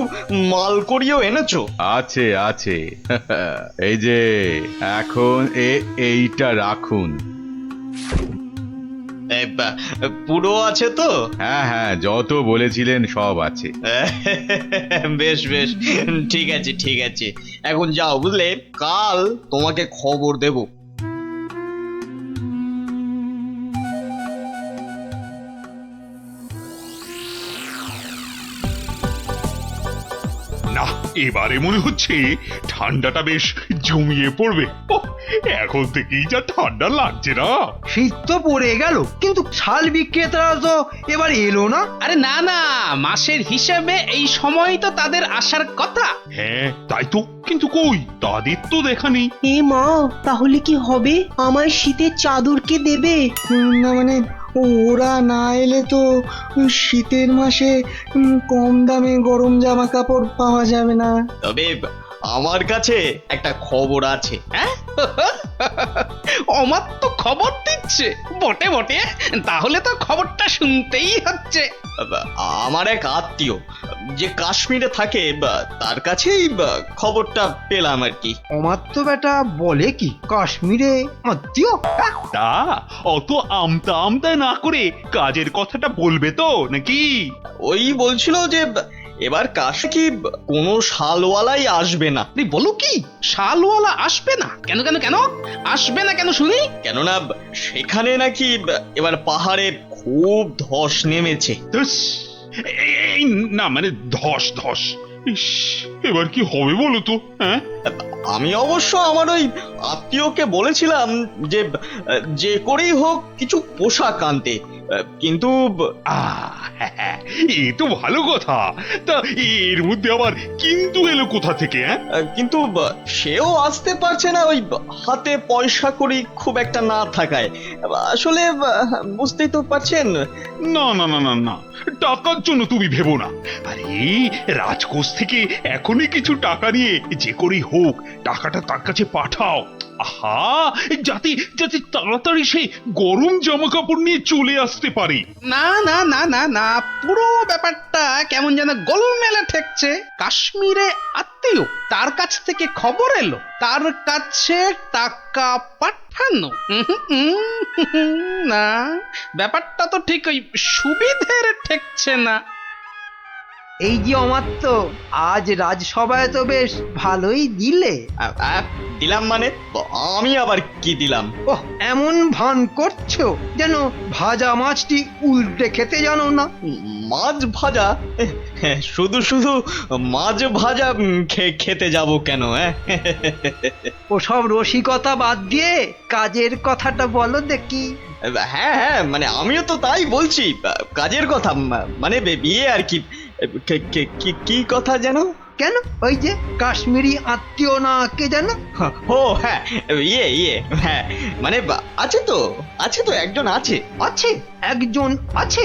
I: মাল করিয়েও এনেছো?
H: আছে আছে। এই যে এখন এইটা রাখুন।
I: পুরো আছে তো?
H: হ্যাঁ হ্যাঁ, যত বলেছিলেন সব আছে।
I: বেশ বেশ, ঠিক আছে ঠিক আছে, এখন যাও বুঝলে, কাল তোমাকে খবর দেব।
A: না, এবারে মনে হচ্ছে ঠান্ডাটা বেশ জমিয়ে পড়বে। ওহ, এখন থেকেই যা ঠান্ডা লাগছে না।
C: শীত তো পড়ে গেল, কিন্তু শাল বিক্রেতারা তো এবার এলো না।
E: আরে না না, মাসের হিসেবে এই সময় তো তাদের আসার কথা।
A: হ্যাঁ তাই তো, কিন্তু কই তাদের তো দেখা নেই।
F: এ মা, তাহলে কি হবে? আমায় শীতের চাদর কে দেবে?
I: না মানে ওরা না এলে তো শীতের মাসে কম দামে গরম জামা কাপড় পাওয়া যাবে না। তবে আমার কাছে একটা খবর আছে।
E: হ্যাঁ, আমার তো খবর দিচ্ছে বটে বটে, তাহলে তো খবরটা শুনতেই হচ্ছে।
I: আমার এক আত্মীয় যে কাশ্মীরে থাকে, তার কাছেই খবরটা পেলাম আর কি।
C: আমার তো বেটা বলে কি, কাশ্মীরে আত্মীয়?
A: তা অত আমতা আমতা না করে কাজের কথাটা বলবে তো নাকি?
I: ওই বলছিল যে এবার কাশে কি কোনো শালওয়ালাই আসবে না।
E: বলো কি, শালওয়ালা আসবে না? কেন কেন কেন আসবে না কেন শুনি?
I: কেননা সেখানে নাকি এবার পাহাড়ে খুব ধস নেমেছে।
A: ধস, এই না মানে ধস ধস। ইস, এবার কি হবে বলো তো? হ্যাঁ,
I: আমি অবশ্য আমার ওই আত্মীয়কে বলেছিলাম যে যে করেই হোক কিছু পোশাক আনতে, কিন্তু
A: এ তো ভালো কথা। তা এর মধ্যে আবার কিন্তু এলো কোথা থেকে? হ্যাঁ,
I: কিন্তু সেও আসতে পারছে না, ওই হাতে পয়সা করি খুব একটা না থাকায়। আসলে বুঝতেই তো পারছেন।
A: না না না না না, টাকার জন্য তুমি ভেবো না। আরে রাজকোষ থেকে এখনই কিছু টাকা নিয়ে যে করেই হোক টাকাটা তার কাছে পাঠাও। আহা, যাতে যাতে তাড়াতাড়ি সে গরম জামা কাপড় নিয়ে চলে আসতে পারে।
E: না না না না না, পুরো ব্যাপারটা কেমন যেন গোলমেলে ঠেকছে। কাশ্মীরে আত্মীয়, তার কাছ থেকে খবর এলো, তার কাছে টাকা পাঠানো। না, ব্যাপারটা তো ঠিক ওই সুবিধের ঠেকছে না।
C: এই যে অমাত্য, আজ রাজসভায় তো বেশ ভালোই দিলে।
I: দিলাম মানে আমি আবার কি দিলাম?
C: ওহ, এমন ভান করছো যেন ভাজা মাছটি উল্টে খেতে জানো না।
I: মাছ ভাজা? শুধু শুধু মাছ ভাজা খেতে যাব কেন?
C: ওসব রসিকতা বাদ দিয়ে কাজের কথাটা বলো দেখি।
I: হ্যাঁ হ্যাঁ, মানে আমিও তো তাই বলছি, কাজের কথা, মানে বিয়ে আর কি। কি কথা যেন?
C: কেন, ওই যে কাশ্মীরি আত্মীয় না কে যেন?
I: ও হ্যাঁ, ইয়ে হ্যাঁ, মানে আছে তো একজন আছে।
C: আছে? একজন আছে?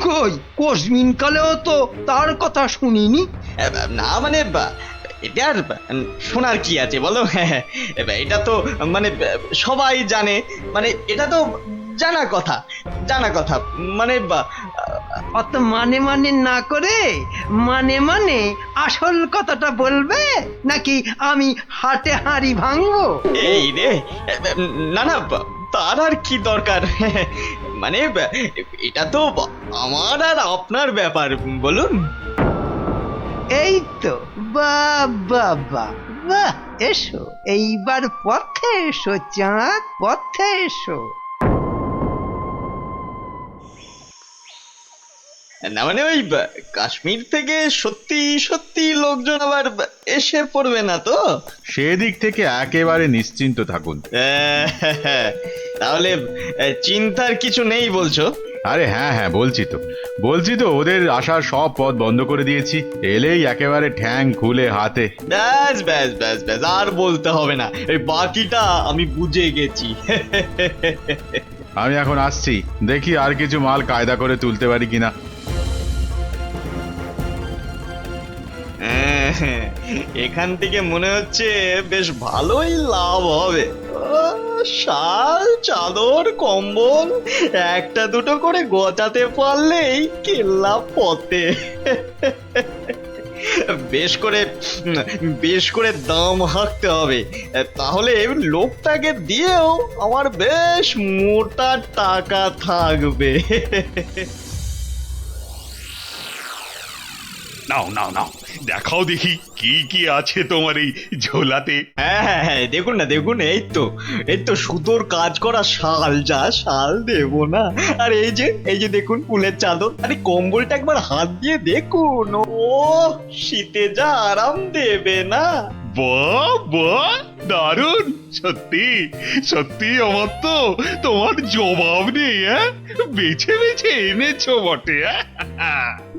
C: কই, কোশমিন কালেও তো তার কথা শুনিনি।
I: না মানে এটা আর শোনার কি আছে বলো? এটা তো মানে সবাই জানে, মানে এটা তো জানা কথা মানে
C: অত মানে মানে না করে মানে আসল কথাটা বলবে, নাকি আমি হাটে হাঁড়ি ভাঙবো?
I: এই রে, না না, তার আর কি দরকার? মানে এটা তো আমার আর আপনার ব্যাপার, বলুন।
C: এই তো, বাহ বাহ বাহ বাহ, এসো এইবার পথে এসো চাঁদ, পথে এসো।
I: না মানে ওই কাশ্মীর থেকে সত্যি সত্যি লোকজন আবার এসে পড়বে না তো?
J: সেদিক থেকে একেবারে নিশ্চিন্ত থাকুন।
I: তাহলে চিন্তার কিছু নেই বলছো?
J: আরে হ্যাঁ হ্যাঁ, বলছি তো ওদের আসার সব পথ বন্ধ করে দিয়েছি। এলেই একেবারে ঠ্যাং খুলে হাতে।
I: ব্যাস ব্যাস ব্যাস ব্যাস, আর বলতে হবে না, এই বাকিটা আমি বুঝে গেছি।
J: আমি এখন আসছি, দেখি আর কিছু মাল কায়দা করে তুলতে পারি কিনা।
I: এখান থেকে মনে হচ্ছে বেশ ভালোই লাভ হবে। শাল, চাদর, কম্বল একটা দুটো করে গোছাতে পারলেই কেল্লা পথে। বেশ করে দাম হাঁকতে হবে, তাহলে লোকটাকে দিয়েও আমার বেশ মোটা টাকা থাকবে।
A: নাও নাও নাও, দেখাও দেখি কি কি আছে তোমার এই ঝোলাতে।
I: হ্যাঁ, দেখুন না, দেখুন, এই তো সুতোর কাজ করা শাল, যা শাল দেবো না। আর এই যে দেখুন ফুলের চাদর, আরে কম্বলটা একবার হাত দিয়ে দেখুন, ও শীতে যা আরাম দেবে না।
A: বাহ বাহ, দারুণ! সত্যি সত্যি আমার তো তোমার জবাব নেই। বেছে বেছে এনেছো বটে।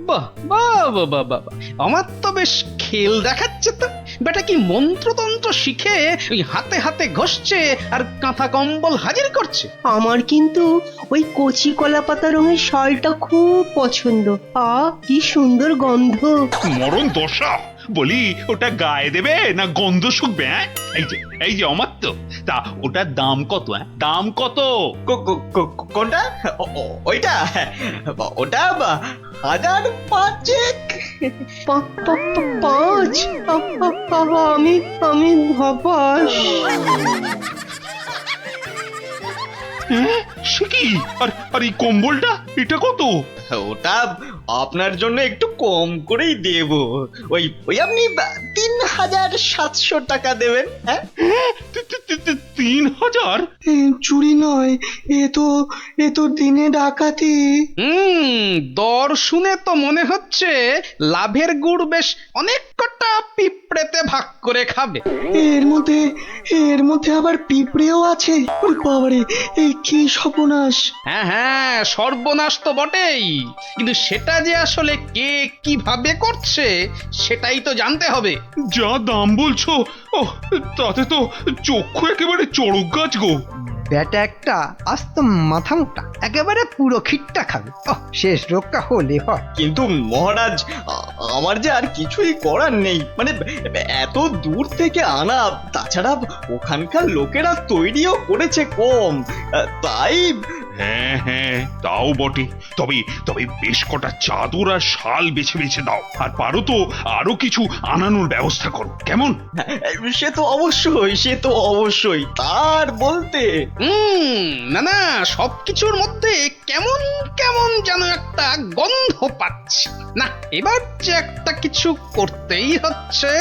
E: বাহ বাহ বাহ বাহ বাহ, আমার তো বেশ খেল দেখাচ্ছে তো। বেটা কি মন্ত্রতন্ত্র শিখে ওই হাতে হাতে ঘষছে আর কাঁথা কম্বল হাজির করছে।
F: আমার কিন্তু ওই কচি কলা পাতা রঙের শালটা খুব পছন্দ। কি সুন্দর গন্ধ।
A: মরণ দশা, বলি ওটা গায়ে দেবে না গন্ধ শুকবে? এই যে অমাত্য, তা ওটার দাম কত? দাম কত?
I: কোনটা? ওইটা? ওটা 1005।
F: পাঁচ? আমি হবাস।
A: সে কি? আর এই কম্বলটা, এটা কত?
I: ওটা আপনার জন্য একটু কম করেই দেব, ওই আপনি 3700 টাকা দেবেন। হ্যাঁ,
A: 3000?
F: চুরি নয়, এ তো দিনে ডাকাতি।
E: দর শুনে তো মনে হচ্ছে লাভের গুড় বেশ অনেক কটা পিঁপড়েতে ভাগ করে খাবে।
F: এর মধ্যে আবার পিঁপড়েও আছে? বাবারে, এই কি সর্বনাশ!
E: হ্যাঁ, সর্বনাশ তো বটেই, কিন্তু সেটা যে আসলে কে কিভাবে করছে সেটাই তো জানতে হবে।
A: যা দাম বলছো, তাতে তো চক্ষু একেবারে চড়ক গাছ গো।
C: ব্যাটা একটা আস্ত মাথা মোটা, একেবারে পুরো খিটটা খাবে। শেষ রক্ষা হলে হয়।
I: কিন্তু মহারাজ, আমার যে আর কিছুই করার নেই, মানে এত দূর থেকে আনা, তাছাড়া ওখানকার লোকেরা তৈরিও করেছে কম, তাই।
A: হ্যাঁ হ্যাঁ, তাও বটে। তবে তবে বেশ কটা চাদর আর শাল বেছে বেছে দাও, আর পারো তো আরো কিছু আনানোর ব্যবস্থা করো, কেমন?
I: সে তো অবশ্যই, সে তো অবশ্যই, তার বলতে।
E: না না, সবকিছুর মধ্যে কেমন কেমন যেন একটা গন্ধ পাচ্ছি। না, এবার যে একটা কিছু করতেই হচ্ছে।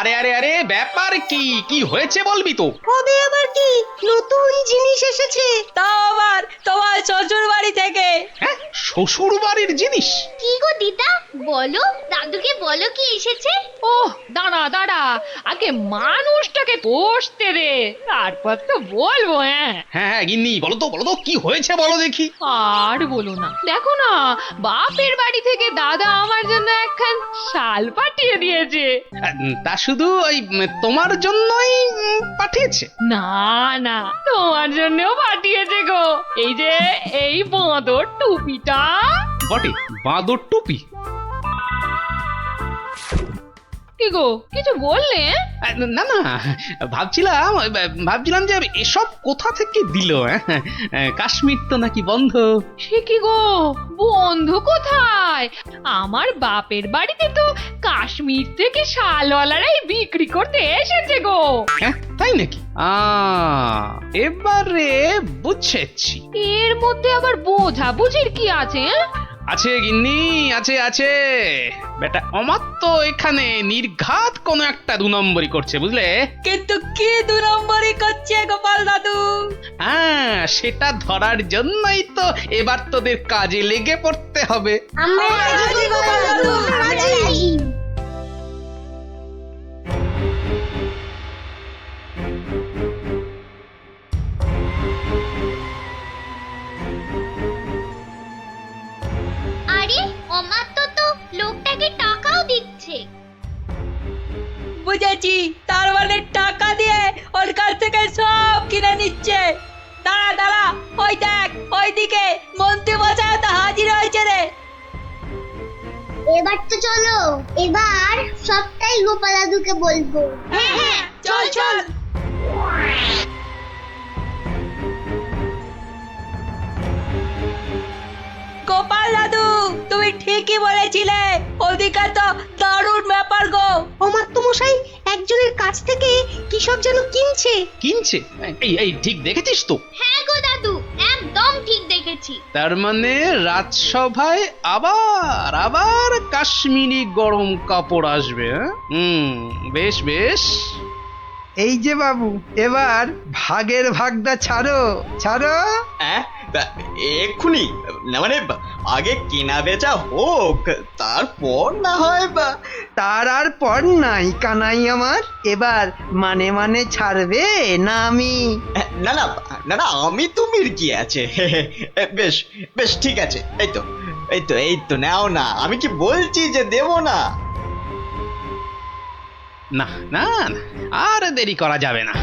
E: আরে আরে আরে, ব্যাপার কি? কি হয়েছে বলবি তো?
F: কবে আবার কি নতুন জিনিস এসেছে, তাও আবার তোমার শ্বশুর বাড়ি থেকে।
E: হ্যাঁ, শ্বশুর বাড়ির জিনিস?
B: কি গো দিদা, বলো, দাদুকে বলো কি এসেছে।
G: ওহ, দাঁড়া দাঁড়া, আগে মানুষটাকে বসতে দে, তারপর তো বলবো। হ্যাঁ
E: হ্যাঁ গিন্নি, বলো তো কি হয়েছে, বলো দেখি।
G: আর বলো না, দেখো না, বাপের বাড়ি থেকে দাদা আমার জন্য একখান শাল পাঠিয়ে দিয়েছে।
E: তা শুধু ওই তোমার জন্যই পাঠিয়েছে?
G: না না, তোমার জন্যও পাঠিয়েছে গো। এই যে এই বাঁদর টুপিটা।
E: বটে, বাঁদর টুপি?
G: কি গো, কিছু বললে?
E: না না, ভাবছিলাম যে এসব কোথা থেকে দিল। কাশ্মীর তো নাকি বন্ধ।
G: সে কি গো, বন্ধু কোথায়? আমার বাপের বাড়িতে তো কাশ্মীর থেকে শালওয়ালারাই বিক্রি করতে এসেছে গো।
E: হ্যাঁ, তাই নাকি? এবারে বুঝেছি।
G: এর মধ্যে আবার বোঝাবুঝির কি আছে?
E: আছে গিন্নি, আছে আছে। বেটা অমাত্য এখানে নির্ঘাত কোনো একটা 2 নম্বরই করছে, বুঝলে?
F: কিন্তু কি 2 নম্বরই করছে গোপাল দাদু?
E: হ্যাঁ, সেটা ধরার জন্যই তো এবার তোদের কাজে লেগে পড়তে হবে।
B: আমরা
F: রাজি গোপাল দাদু, রাজি।
B: আরে অমাত্য তো লোকটাকে টাকাও দিচ্ছে।
F: বুঝেছি, তার মানে টাকা দিয়ে ওর কাছ থেকে সব কিনে নিচ্ছে। দাঁড়া দাঁড়া, ওই দেখ, ওইদিকে মন্ত্রী মশাই তো হাজির হয়েছে রে।
B: এবার তো চলো, এবার সবটাই গোপাল দাদুকে বলবো।
F: হ্যাঁ হ্যাঁ, চল চল। গোপাল দাদু, তুমি ঠিকই বলেছিলে, ওদিকে তো দারুণ ব্যাপার গো। অমাত্য মশাই একজনের কাছ থেকে কি সব যেন কিনছে।
E: কিনছে? এই ঠিক দেখেছিস তো?
B: হ্যাঁ গো দাদু, একদম ঠিক দেখেছি।
E: তার মানে রাজসভায় আবার আবার কাশ্মীরি গরম কাপড় আসবে। বেশ বেশ।
C: এই যে বাবু, এবার ভাগের ভাগটা ছাড়ো ছাড়ো।
I: এক্ষুনি না, মানে আগে কেনা বেচা হোক, তারপর না হয়।
C: তার আর পর নাই কানাই আমার। এবার মানে মানে ছাড়বে না আমি?
I: না না না না, আমি তুমির কি আছে। বেশ বেশ, ঠিক আছে। এই তো নাও না, আমি কি বলছি যে দেব না?
E: না না না, আর দেরি করা যাবে না।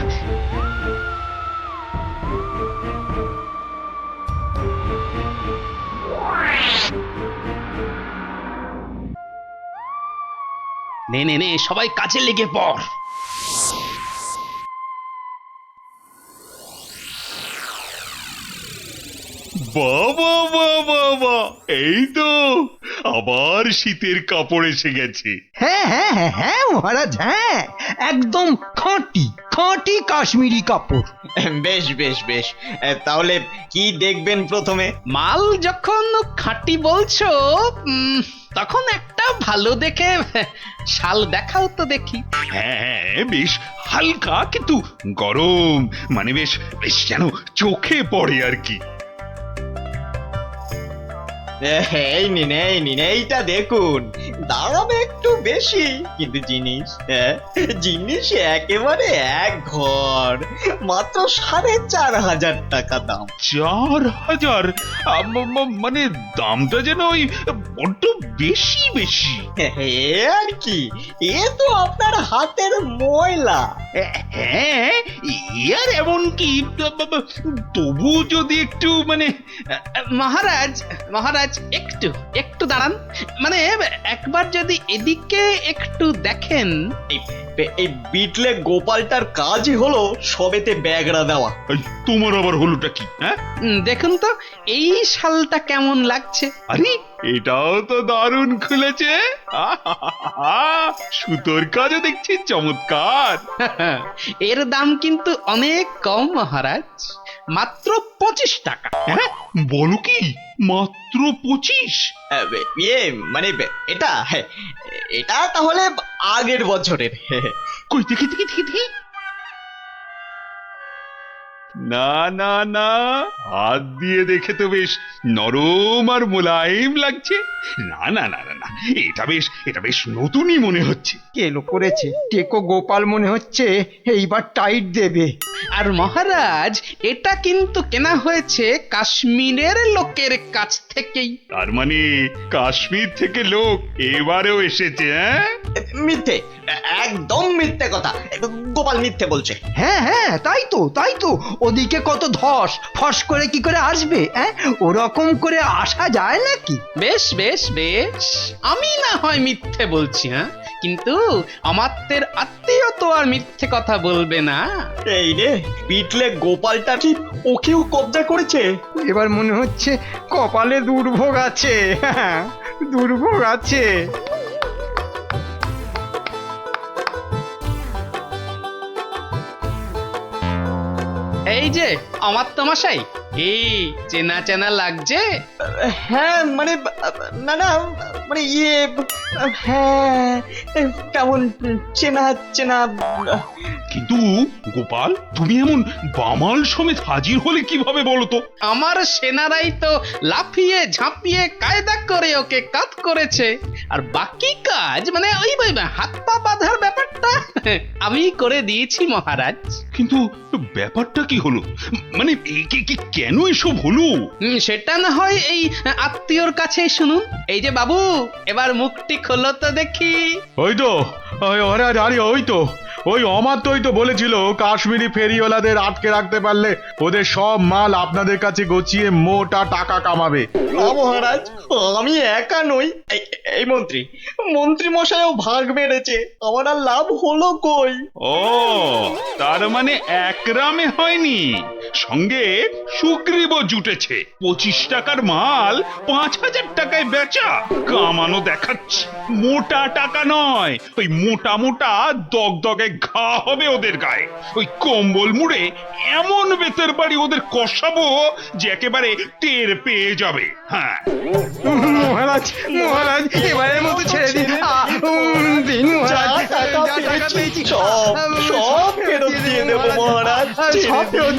E: নে নে নে, সবাই কাজে লেগে পড়।
A: বাবা বাবা বাবা, এই তো আবার শীতের কাপড় এসে গেছে।
C: হ্যাঁ হ্যাঁ হ্যাঁ হ্যাঁ মহারাজ, হ্যাঁ, একদম খাঁটি খাঁটি কাশ্মীরি কাপড়।
I: বেশ বেশ বেশ, তাহলে কি দেখবেন প্রথমে?
E: মাল যখন খাঁটি বলছো, তখন একটা ভালো দেখে শাল দেখাও তো দেখি।
A: হ্যাঁ হ্যাঁ, বেশ হালকা কিন্তু গরম, মানে বেশ বেশ যেন চোখে পড়ে আর কি।
I: এই নিন, এইটা দেখুন, দাঁড়াবে একটু বেশি, কিন্তু জিনিস, হ্যাঁ, জিনিস একেবারে এক ঘর, মাত্র 4,500 টাকা দাম।
A: 4,000? মানে দামটা যেন ওই বড্ড বেশি বেশি।
I: এ আর কি, এ তো আপনার হাতের ময়লা।
A: হ্যাঁ, এ আর এমন কি, তবু যদি একটু মানে
E: মহারাজ মহারাজ একটু একটু দাঁড়ান, মানে একবার যদি এদিকে একটু দেখেন।
I: এই বিটলে গোপালটার কাজই হলো সবেতে ব্যাগড়া দেওয়া।
A: এই, তোমার আবার হলোটা কি? হ্যাঁ,
E: দেখুন তো এই শালটা কেমন লাগছে।
A: আরে এটাও তো দারুণ খুলেছে। সুতোর কাজও দেখছি চমৎকার।
E: এর দাম কিন্তু অনেক কম মহারাজ, মাত্র 25 টাকা।
A: হ্যাঁ, বলো কি, মাত্র 25?
I: ইয়ে মানে এটা, হ্যাঁ, এটা তাহলে আগের বছরের।
A: কই দেখি দেখি দেখি দেখি। না না না, হাত দিয়ে দেখে তো বেশ নরম আর মোলায়েম লাগছে। না না না না না, এটা বেশ নতুনই মনে হচ্ছে।
C: কেলো করেছে, টেকো গোপাল মনে হচ্ছে এইবার টাইট দেবে।
E: আর মহারাজ এটা কিন্তু কেনা হয়েছে কাশ্মীরের লোকের কাছ থেকেই।
A: তার মানে কাশ্মীর থেকে লোক এবারেও এসেছে? হ্যাঁ,
I: মিথ্যে, একদম মিথ্যে কথা, গোপাল মিথ্যে বলছে।
C: হ্যাঁ হ্যাঁ, তাই তো ওদিকে কত ধস, ফস করে কি করে আসবে? ওরকম করে আসা যায় নাকি?
E: বেশ বেশ বেশ, আমি না হয় মিথ্যে বলছি, হ্যাঁ, কিন্তু আমাদের আত্মীয় তো আর মিথ্যে কথা বলবে না।
I: এই রে, পিটলে গোপালটা কি ওকেও কবজা করেছে?
C: এবার মনে হচ্ছে কপালে দুর্ভোগ আছে, হ্যাঁ, দুর্ভোগ আছে।
E: এই যে আমার তো মশাই, এই চেনা চেনা লাগছে।
I: হ্যাঁ মানে, না না, মানে ইয়ে, হ্যাঁ, কেমন চেনা চেনা।
A: কিন্তু গোপাল, তুমি এমন বামাল সমেত হাজির হলে কিভাবে বলো তো?
E: আমার সেনারাই তো লাফিয়ে ঝাঁপিয়ে কায়দা করে ওকে কাত করেছে, আর বাকি কাজ মানে ওই হাত পা বাঁধার ব্যাপারটা আমি করে দিয়েছি মহারাজ।
A: কিন্তু ব্যাপারটা কি হলো, মানে কেন এসব হলো?
E: সেটা না হয় এই আত্মীয়র কাছেই শুনুন। এই যে বাবু, এবার মুখটি খোলো তো দেখি।
J: ওই তো, ওই অমাত্যই তো বলেছিল কাশ্মীরি ফেরিওয়ালাদের আটকে রাখতে পারলে ওদের সব মাল আপনাদের কাছে গছিয়ে মোটা টাকা কামাবে।
I: না মহারাজ, আমি একা নই, এই মন্ত্রী মশাইও ভাগ মেরেছে, আমার আর লাভ হলো কই?
A: ও, তার মানে একরামে হয়নি, সঙ্গে সুগ্রীবও জুটেছে। 25 টাকার মাল 5,000 টাকায় বেচা, কামানো দেখাচ্ছে। মোটা টাকা নয়, ওই মোটা মোটা দগদগে ঘা হবে ওদের গায়ে। ওই কম্বল মুড়ে এমন বেতের বাড়ি ওদের কষাবো যে একেবারে টের পেয়ে যাবে। হ্যাঁ
C: মহারাজ, এবারের মতো ছেড়ে দিন। দিন মহারাজ,
I: যা টাকা পেয়েছি সব ফেরত দিয়ে দেবো মহারাজ,
C: সব ফেরত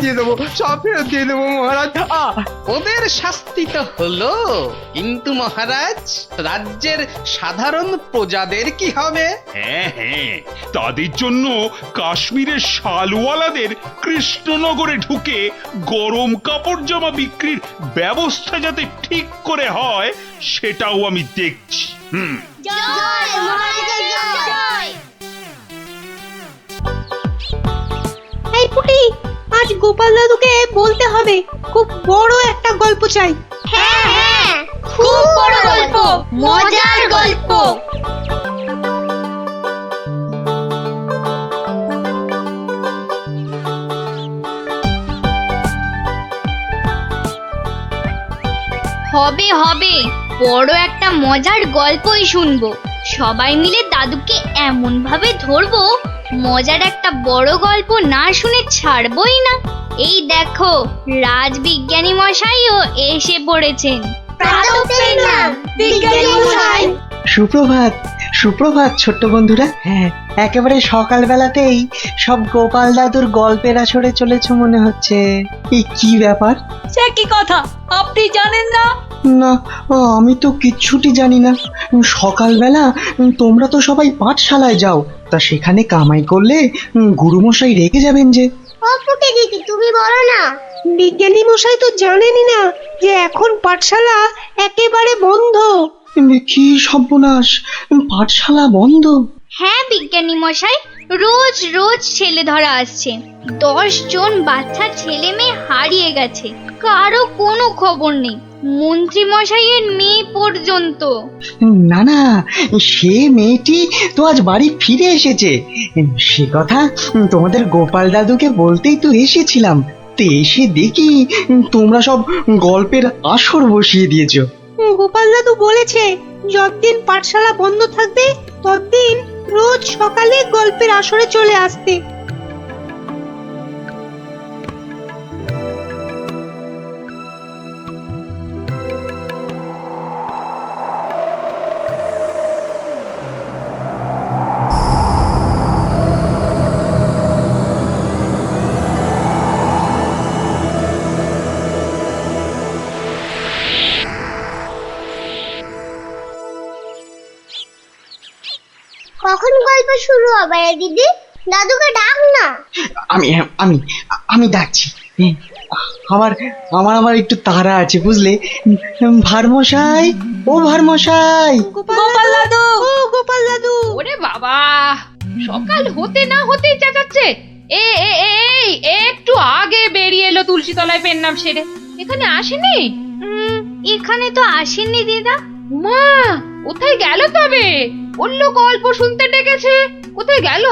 C: দিয়ে দেবো মহারাজ।
E: ওদের শাস্তি তো হলো, কিন্তু মহারাজ রাজ্যের সাধারণ প্রজাদের কি হবে?
A: হ্যাঁ হ্যাঁ, তাদের জন্য কাশ্মীরের শালওয়ালাদের কৃষ্ণনগরে ঢুকে গরম কাপড় জামা বিক্রির ব্যবস্থা যাতে ঠিক করে হয় সেটাও আমি দেখছি।
F: এই পুটি, আজ গোপাল দাদুকে বলতে হবে, খুব বড় একটা গল্প চাই।
B: হ্যাঁ হ্যাঁ, খুব বড় গল্প, মজার গল্প। হবে হবে, বড় একটা মজার গল্পই শুনবো। সবাই মিলে দাদুকে এমন ভাবে ধরবো, মজার একটা বড় গল্প না শুনে ছাড়বই না। এই দেখো, রাজবিজ্ঞানী মশাইও এসে পড়েছেন।
I: সুপ্রভাত ছোট্ট বন্ধুরা। হ্যাঁ, একেবারে সকালবেলাতেই সব গোপাল দাদুর গল্পের আসরে চলেছ মনে হচ্ছে। এই কি ব্যাপার?
F: সে কি কথা, আপনি জানেন না?
I: না, আমি তো কিচ্ছুটি জানি না। সকালবেলা তোমরা তো সবাই পাঠশালায় যাও, তা সেখানে কামাই করলে গুরুমশাই রেগে যাবেন যে।
F: অপুকে দিদি তুমি বলো না। বিজ্ঞানী মশাই তো জানেনই না যে এখন পাঠশালা একেবারে বন্ধ।
I: কি সর্বনাশ, পাঠশালা বন্ধ?
B: হ্যাঁ বিজ্ঞানী মশাই, রোজ রোজ ছেলে ধরা আসছে। 10 জন বাচ্চা ছেলে মেয়ে হারিয়ে গেছে, কারো কোনো খবর নেই, মন্ত্রী মশাইয়ের মেয়ে পর্যন্ত।
I: না না, সে মেয়েটি তো আজ বাড়ি ফিরে এসেছে। সে কথা তোমাদের গোপাল দাদুকে বলতেই তো এসেছিলাম। তো এসে দেখি তোমরা সব গল্পের আসর বসিয়ে দিয়েছো।
F: গোপাল দাদু বলেছে যতদিন পাঠশালা বন্ধ থাকবে ততদিন রোজ সকালে গল্পের আসরে চলে আসতে।
B: কখন গল্প শুরু হবে দিদি? দাদুকে ডাক না।
I: আমি আমি আমি ডাকছি। আমার আমার আমার একটু তাড়া আছে বুঝলে। ভারমশাই, ও ভারমশাই।
F: গোপাল দাদু, ও গোপাল দাদু।
G: ওরে বাবা, সকাল হতে না হতেই চেঁচাচ্ছে। এই একটু আগে বেরিয়ে এলো তুলসী তলায় পেন নাম সেরে, এখানে আসেনি?
B: এখানে তো আসেননি দিদা।
G: মা কোথায় গেল তবে? অন্য গল্প শুনতে ডেকেছে, কোথায় গেল?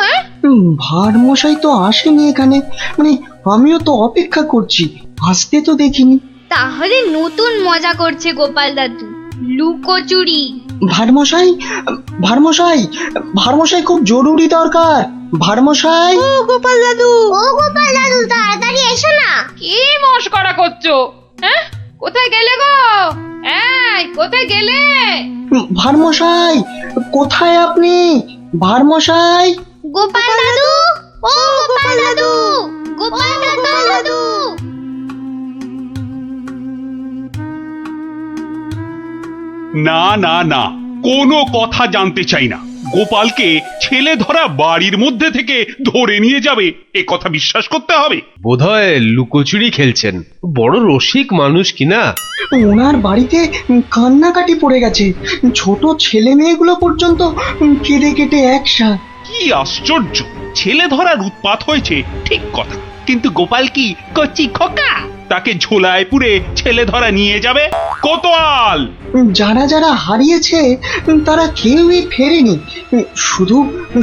I: ভারমশাই তো আসেনি এখানে, মানে আমিও তো অপেক্ষা করছি, আসতে তো দেখিনি।
B: তাহলে নতুন মজা করছে গোপাল দাদু, লুকোচুরি।
I: ভারমশাই, ভারমশাই, ভারমশাই খুব জরুরি দরকার। ভারমশাই,
F: ও গোপাল দাদু,
B: ও গোপাল দাদু তাড়াতাড়ি এসো না।
G: কি মস্করা করছো? হ্যাঁ, কোথায় গেলে গো? এই কোথায় গেলে?
I: ভারমশাই কোথায় আপনি? ভারমশাই,
B: গোপাল দাদু, ও গোপাল দাদু, গোপাল দাদু।
A: না না না, কোনো কথা জানতে চাই না। গোপালকে ছেলে ধরা বাড়ির মধ্যে থেকে ধরে নিয়ে যাবে, এ কথা বিশ্বাস করতে হবে?
D: বোধহয় লুকোচুরি খেলছেন, বড় রসিক মানুষ কিনা।
I: ওনার বাড়িতে কান্নাকাটি পড়ে গেছে, ছোট ছেলে মেয়েগুলো পর্যন্ত কেঁদে কেটে একসা।
A: কি আশ্চর্য, ছেলে ধরার উৎপাত হয়েছে ঠিক কথা, কিন্তু গোপাল কি কচি খোকা? তাকে ঝোলায় পুরে ছেলে ধরা নিয়ে যাবে? কোতোয়াল!
I: যারা যারা হারিয়েছে তারা কেউই ফেরেনি, শুধু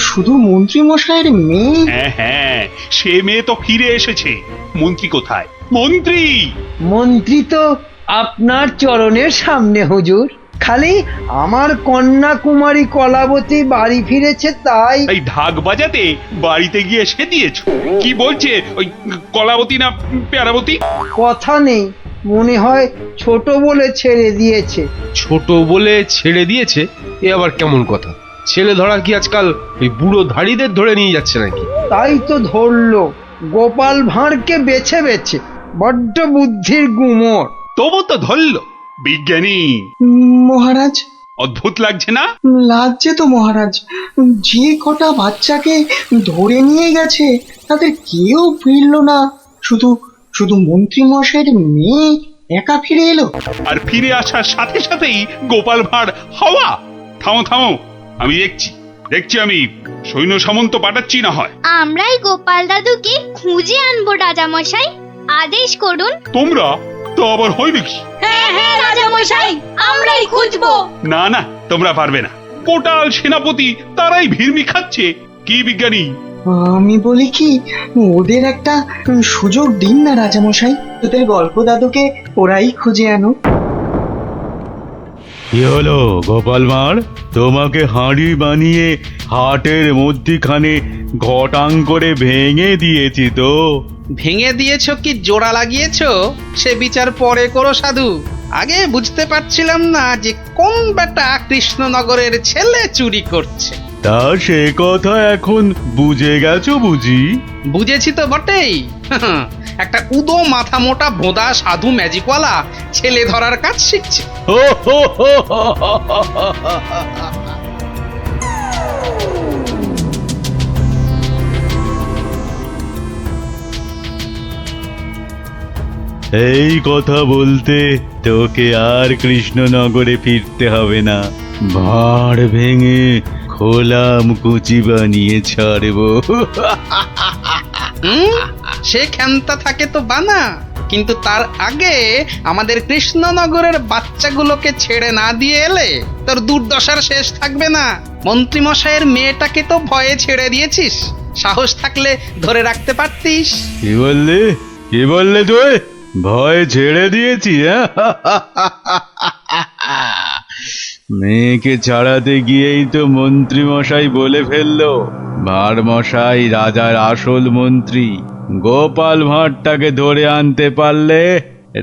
I: শুধু মন্ত্রী মশাইয়ের মেয়ে।
A: হ্যাঁ হ্যাঁ, সে মেয়ে তো ফিরে এসেছে। মন্ত্রী কোথায়? মন্ত্রী!
C: মন্ত্রী তো আপনার চরণের সামনে হুজুর। খালি আমার কন্যা কুমারী কলাবতী বাড়ি ফিরেছে তাই।
A: এই ঢাক বাজাতে বাড়িতে গিয়ে সে দিয়েছো? কি বলছে ওই কলাবতী না পেয়ারাবতী?
C: কথা নেই, মনে হয় ছোট বলে ছেড়ে দিয়েছে।
D: ছোট বলে ছেড়ে দিয়েছে? এ আবার কেমন কথা? ছেলে ধরা কি আজকাল ওই বুড়ো ধাড়িদের ধরে নিয়ে যাচ্ছে নাকি?
C: তাই তো ধরলো গোপাল ভাঁড়কে বেছে বেছে, বড্ড বুদ্ধির গুমর।
A: তবু তো ধরলো। বিজ্ঞানী
I: মহারাজ,
A: অদ্ভুত লাগছে না?
I: লাগছে তো মহারাজ। যে কটা বাচ্চাকে ধরে নিয়ে গেছে তাদের কেউ ফিরলো না, শুধু শুধু মন্ত্রী মশাইয়ের মেয়ে একা ফিরে এলো।
A: আর ফিরে আসার সাথে সাথেই গোপাল ভাঁড় হাওয়া। থামো থামো, আমি দেখছি আমি সৈন্য সামন্ত পাঠাচ্ছি না হয়।
B: আমরাই গোপাল দাদুকে খুঁজে আনবো রাজা মশাই, আদেশ করুন।
A: তোমরা তো আবার হয় নাকি?
F: হ্যাঁ হ্যাঁ রাজা মশাই, আমরাই খুঁজবো।
A: না না, তোমরা পারবে না। কোটাল সেনাপতি তারাই ভিড়মি খাচ্ছে। কি বিজ্ঞানী?
I: আমি বলি কি, ওদের একটা সুযোগ দিন না রাজামশাই, তোদের গল্প দাদুকে ওরাই খুঁজে আনো।
K: কি হলো গোপাল ভাঁড়, তোমাকে হাঁড়ি বানিয়ে হাটের মধ্যিখানে ঘটাং করে ভেঙে দিয়েছি তো।
E: ভেঙে দিয়েছো কি জোড়া লাগিয়েছো সে বিচার পরে করো সাধু। আগে বুঝতে পারছিলাম না যে কোন বেটা কৃষ্ণনগরের ছেলে চুরি করছে।
K: তা সে কথা এখন বুঝে গেছো বুঝি?
E: বুঝেছি তো বটেই। একটা উদো মাথা মোটা ভোঁদা সাধু ম্যাজিকওয়ালা ছেলে ধরার কাজ শিখছে।
K: হো হো হো হো হো হো হো। এই কথা বলতে তোকে আর কৃষ্ণনগরে ফিরতে হবে না, ভাঁড় ভেঙে খোলাম কুচি বানিয়ে ছাড়বো।
E: সে ক্ষমতা থাকে তো বানা, কিন্তু তার আগে আমাদের কৃষ্ণনগরের বাচ্চাগুলোকে ছেড়ে না দিয়ে এলে তোর দুর্দশার শেষ থাকবে না। মন্ত্রীমশাইয়ের মেয়েটাকে তো ভয়ে ছেড়ে দিয়েছিস, সাহস থাকলে ধরে রাখতে পারতিস।
K: কি বললি, কি বললে তুই? ভয় ছেড়ে দিয়েছি? মেয়েকে ছাড়াতে গিয়েই তো মন্ত্রী মশাই বলে ফেললো ভাঁড় মশাই রাজার আসল মন্ত্রী। গোপাল ভাঁড়টাকে ধরে আনতে পারলে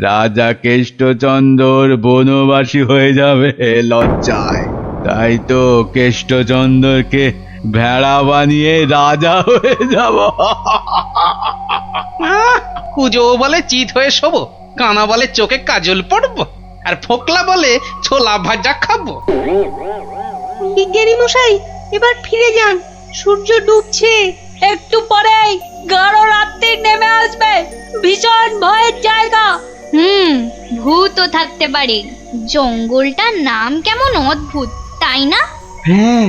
K: রাজা কেষ্টচন্দ্র বনবাসী হয়ে যাবে লজ্জায়। তাই তো কেষ্টচন্দ্রকে ভেড়া বানিয়ে রাজা হয়ে যাব।
E: কুজো বলে চিত হয়ে শোবো, কানা বলে চোখে কাজল পড়বো, আর ফোকলা বলে ছোলা ভাজা খাবো।
F: বিজ্ঞানী মশাই এবার ফিরে যান, সূর্য ডুবছে। একটু পরেই গাঢ় রাত্রি নেমে আসবে, ভীষণ ভয়ের জায়গা।
B: ভূতও থাকতে পারে। জঙ্গলটার নাম কেমন অদ্ভুত, তাই না?
L: হ্যাঁ,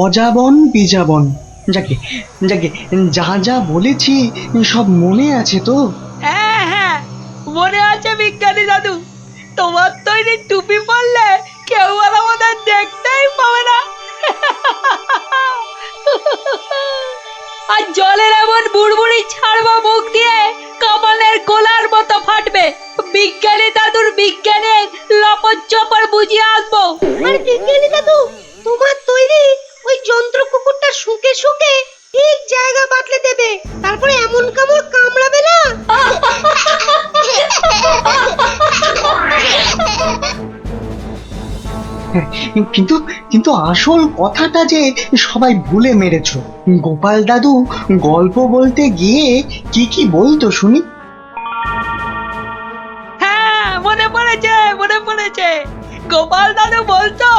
L: অজাবন বিজাবন। যাকে যাকে যা যা বলেছি সব মনে আছে তো?
F: হ্যাঁ হ্যাঁ মনে আছে বিজ্ঞানী দাদু, তোমার তৈরি টুপি পরলে কেউ আর আমাদের দেখতেই পাবে না। আর জলের এমন বুড়বুড়ি ছাড়বো মুখ দিয়ে কামানের গোলার মতো ফাটবে। বিজ্ঞানী দাদুর বিজ্ঞানের লপট চপর বুঝিয়ে আসবো। আর বিজ্ঞানী দাদু তোমার তৈরি ওই যন্ত্র কুকুরটা শুকে শুকে ঠিক জায়গা বাতলে দেবে, তারপরে এমন কামড় কামড়াবে না।
L: কিন্তু কিন্তু আসল কথাটা যে সবাই ভুলে মেরেছো। গোপাল দাদু গল্প বলতে গিয়ে কি কি বলতো শুনি?
F: হ্যাঁ মনে পড়েছে, মনে পড়েছে। গোপাল দাদু বলতো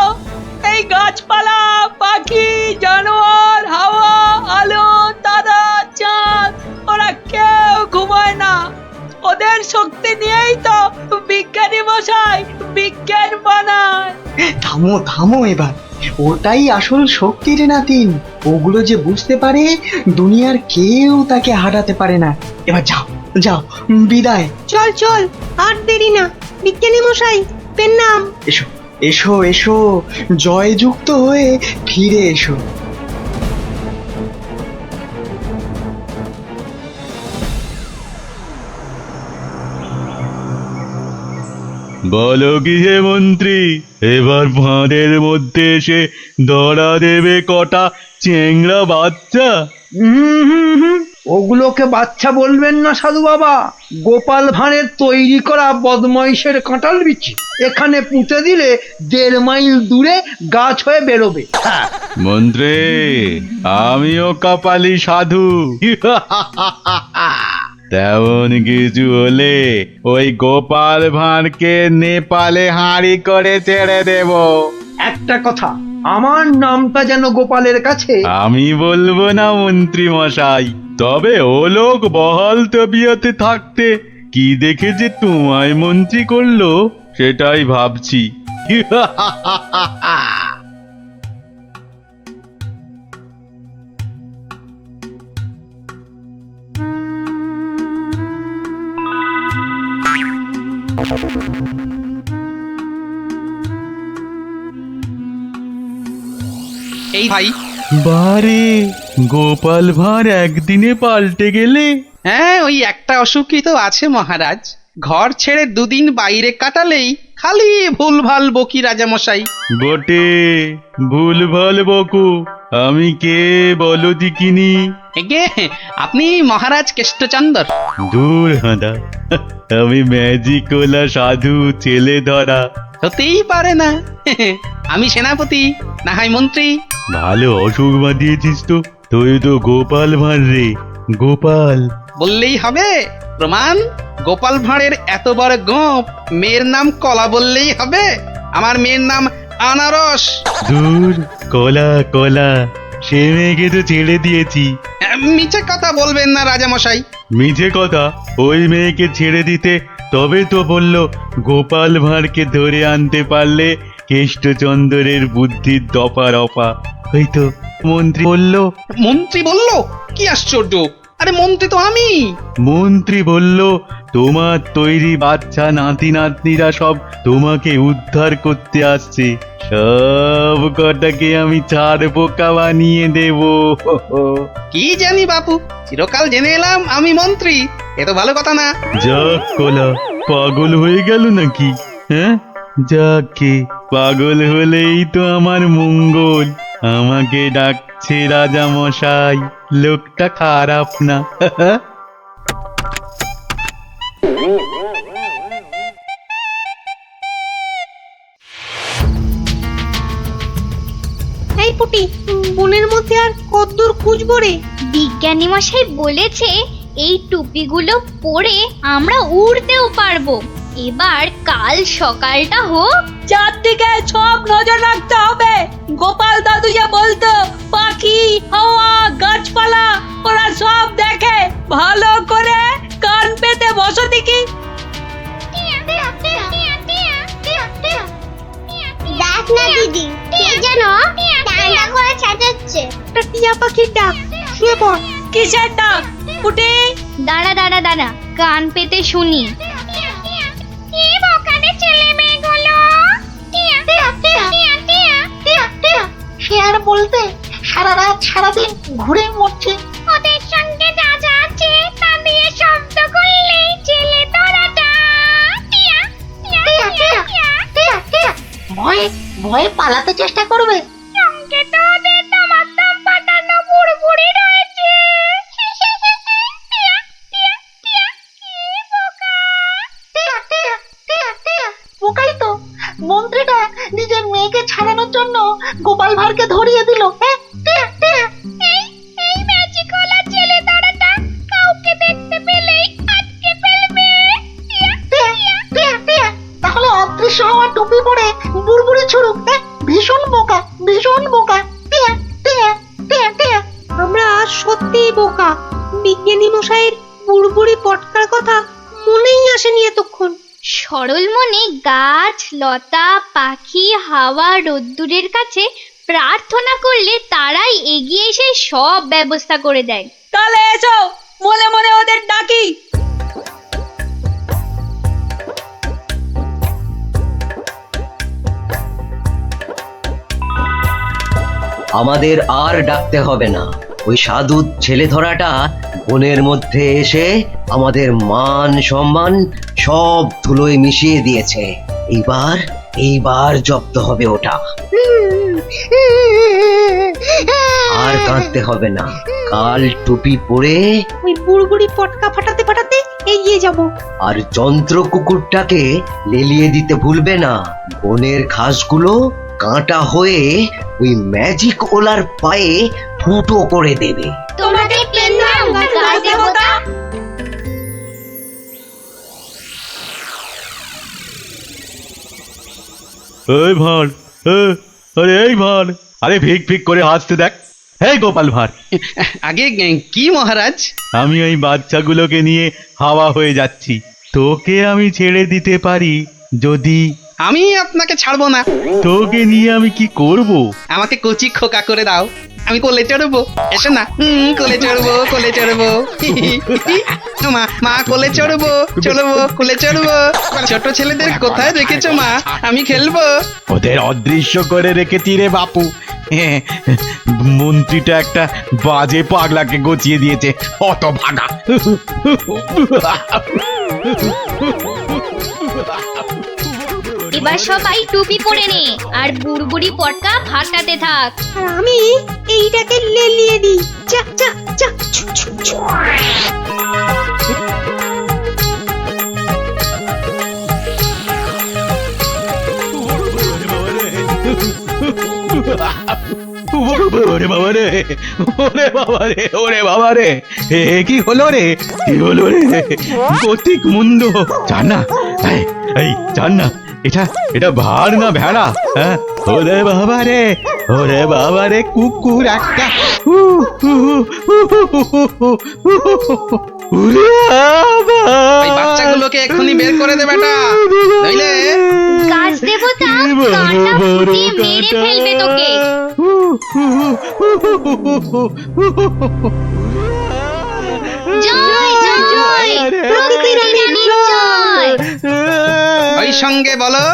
F: এই গাছপালা, পাখি, জানোয়ার, হাওয়া, আলো, তারা, চাঁদ, ওরা কেউ ঘুমায় না। ওদের শক্তি নিয়েই তো বিজ্ঞানী মশাই বিজ্ঞান বানায়।
L: থামো থামো এবার, ওটাই আসল শক্তির নাতিন। ওগুলো যে বুঝতে পারে দুনিয়ার কেউ তাকে হারাতে পারে না। এবার যাও যাও, বিদায়।
F: চল চল, আর দেরি না। বিজ্ঞানী মশাই পেন নাম।
L: এসো এসো এসো, জয়যুক্ত হয়ে ফিরে এসো।
K: বলো কি হে মন্ত্রী, এবার ফাঁদের মধ্যে এসে ধরা দেবে কটা চেংড়া বাচ্চা?
C: ওগুলোকে বাচ্চা বলবেন না সাধু বাবা, গোপাল ভাঁড়ের তৈরি করা বদমাইশের কাঁঠাল বিচি। এখানে পুঁতে দিলে 1.5 মাইল দূরে গাছ হয়ে বেরোবে।
K: মন্ত্রী, আমিও কপালি সাধু। তেমন কিছু হলে ওই গোপাল ভাঁড়কে নেপালে হাঁড়ি করে ছেড়ে দেব।
C: একটা কথা, আমার নামটা যেন গোপালের কাছে।
K: আমি বলবো না মন্ত্রী মশাই, তবে ও লোক বহাল তবিয়তে থাকতে কি দেখে যে তোমায় মন্ত্রী করলো সেটাই ভাবছি।
E: এই ভাই,
K: বারে গোপাল ভাঁড় একদিনে পাল্টে গেলে।
E: হ্যাঁ ওই একটা অসুখই তো আছে মহারাজ, ঘর ছেড়ে 2 দিন বাইরে কাটালেই খালি ভুলভাল বকি রাজামশাই।
K: বটে, ভুলভাল বকু। আমি কে বলো দিকিনি?
E: এগে আপনি মহারাজ কেষ্টচন্দ্র।
K: দূর হাঁদা, আমি ম্যাজিকওয়ালা সাধু ছেলে ধরা।
E: হতেই পারে না। আমি সেনাপতি, না হয় মন্ত্রী।
K: ভালো অসুখ বাঁধিয়েছিস তো। তুই তো গোপাল ভাঁড় রে, গোপাল।
E: বললেই হবে? প্রমাণ? গোপাল ভাঁড়ের এত বড় গোপ, মেয়ের নাম কলা বললেই হবে? আমার মেয়ের নাম আনারস।
K: দূর, কলা কলা, সে মেয়েকে তো ছেড়ে দিয়েছি।
E: মিছে কথা বলবেন না রাজামশাই।
K: মিছে কথা? ওই মেয়েকে ছেড়ে দিতে তবে তো বলল গোপাল ভাঁড়কে ধরে আনতে পারলে কেষ্টচন্দ্রের বুদ্ধির দফা রফা। ওই তো মন্ত্রী বলল।
E: মন্ত্রী বলল? কি আশ্চর্য! আরে মন্ত্রী তো আমি।
K: মন্ত্রী বলল তোমার তৈরি বাচ্চা নাতি নাতনিরা সব তোমাকে উদ্ধার করতে আসছে, সব কটাকে আমি ছাড় বোকা বানিয়ে দেব।
E: কি জানি বাপু, চিরকাল জেনে এলাম আমি মন্ত্রী, এ তো ভালো কথা না।
K: যাক কলা, পাগল হয়ে গেল নাকি? হ্যাঁ, যাকে পাগল হলেই তো আমার মঙ্গল। আমাকে ডাকছে রাজা মশাই, লোকটা খারাপ না।
F: এই পুটি, বনের মধ্যে আর কতদূর খুঁজবো রে?
B: বিজ্ঞানী মশাই বলেছে এই টুপিগুলো পরে আমরা উড়তেও পারবো। এবার কাল সকালটা হোক।
F: চারদিকে সব নজর রাখতে হবে। গোপাল দাদু যা বলতো, পাখি, হাওয়া, গাছপালা ওরা সব দেখে। ভালো করে কান পেতে বসো দেখি।
B: দেখ না দিদি, কে যেন ডান্ডা করে চেঁচাচ্ছে।
F: একটা টিয়া পাখির ডাক। শুয়ে পড়। কিসের ডাক? পুটি,
B: দাঁড়া দাঁড়া দাঁড়া, কান পেতে শুনি।
F: সে আর বলতে, সারা রাত সারাদিন ঘুরে মরছে।
B: ওদের সঙ্গে যা যা আছে তা দিয়ে শব্দ করলেই জেলে ধরাটা।
F: ভয়ে ভয়ে পালাতে চেষ্টা করবে।
B: সঙ্গে তো ওদের তোমার দাম পাঠানো বুড়বুড়ি রয়েছে।
F: বোকাই তো, মন্ত্রীটা নিজের মেয়েকে ছাড়ানোর জন্য গোপাল ভাঁড়কে ধরিয়ে দিল।
B: এই ম্যাজিকওয়ালা জেলে ধরাটা কাউকে দেখতে পেলেই আটকে ফেলবে।
F: তাহলে অদৃশ্য হওয়া টুপি পরে বুড়বুড়ি ছুড়ুক। ভীষণ বোকা, ভীষণ বোকা। আমরা সত্যিই বোকা। বিজ্ঞানী মশাইয়ের বুড়বুড়ি পটকার কথা মনেই আসেনি এতক্ষণ।
B: সরল মনে গাছ, লতা, পাখি, হাওয়া, রোদ্দুরের কাছে প্রার্থনা করলে তারাই এগিয়ে এসে সব ব্যবস্থা করে দেয়।
F: তাহলে এসো, মনে মনে ওদের ডাকি।
D: আমাদের আর ডাকতে হবে না। ওই সাধু ছেলে ধরাটা বনের মধ্যে এসে আমাদের মান সম্মান সব ধুলোয় মিশিয়ে দিয়েছে। এইবার জব্দ হবে ওটা। আর কাঁদতে হবে না। কাল টুপি পরে
F: ওই বুড়বুড়ি পটকা ফাটাতে ফাটাতে এগিয়ে যাব।
D: আর যন্ত্র কুকুরটাকে লেলিয়ে দিতে ভুলবে না। বনের ঘাসগুলো কাঁটা হয়ে ওই ম্যাজিক ওলার পায়ে ফুটো করে দেবে।
B: তোমাকে পেলাম গাছ দেবতা।
K: এই ভাঁড়, আরে এই ভাঁড়, আরে ভিক ভিক করে হাসতে দেখ। এই গোপাল ভাঁড়,
E: আগে কি মহারাজ?
K: আমি ওই বাচ্চাগুলোকে নিয়ে হাওয়া হয়ে যাচ্ছি। তোকে আমি ছেড়ে দিতে পারি যদি।
E: আমি আপনাকে ছাড়বো না।
K: তোকে নিয়ে আমি কি করব?
E: আমাকে কচি খোকা করে দাও, আমি কোলে চড়বো। এসো না, কোলে চড়বো, কোলে চড়বো। মা কোলে চড়বো, চড়বো, কোলে চড়বো। ছোট ছেলেদের কোথায় রেখেছো মা? আমি খেলবো।
K: ওদের অদৃশ্য করে রেখেছি রে বাপু। মন্ত্রীটা একটা বাজে পাগলাকে গচিয়ে দিয়েছে, অত ভাগা।
B: এবার সবাই টুপি পরে নে আর বুড়বুড়ি পটকা ফাটাতে থাক।
F: আর আমি এইটাকে লেলিয়ে দিই। যা যা যা।
K: ওরে বাবা রে, ওরে বাবা রে, ওরে বাবা রে, কি হলো রে, কি হলো রে? গতিক মুন্ডু, জান না, এই জান না, এটা ভাড় না ভেড়া? হ্যাঁ, ওরে বাবা রে, ওরে বাবা রে, কুকুর একটা।
E: ওই বাচ্চাগুলোকে এক্ষুনি বের করে দে বেটা, নইলে
B: গাছ দেবতা কাঁটা ফুটিয়ে মেরে ফেলবে তোকে। জয় জয় প্রকৃতির জয়।
E: ওই সঙ্গে বলো,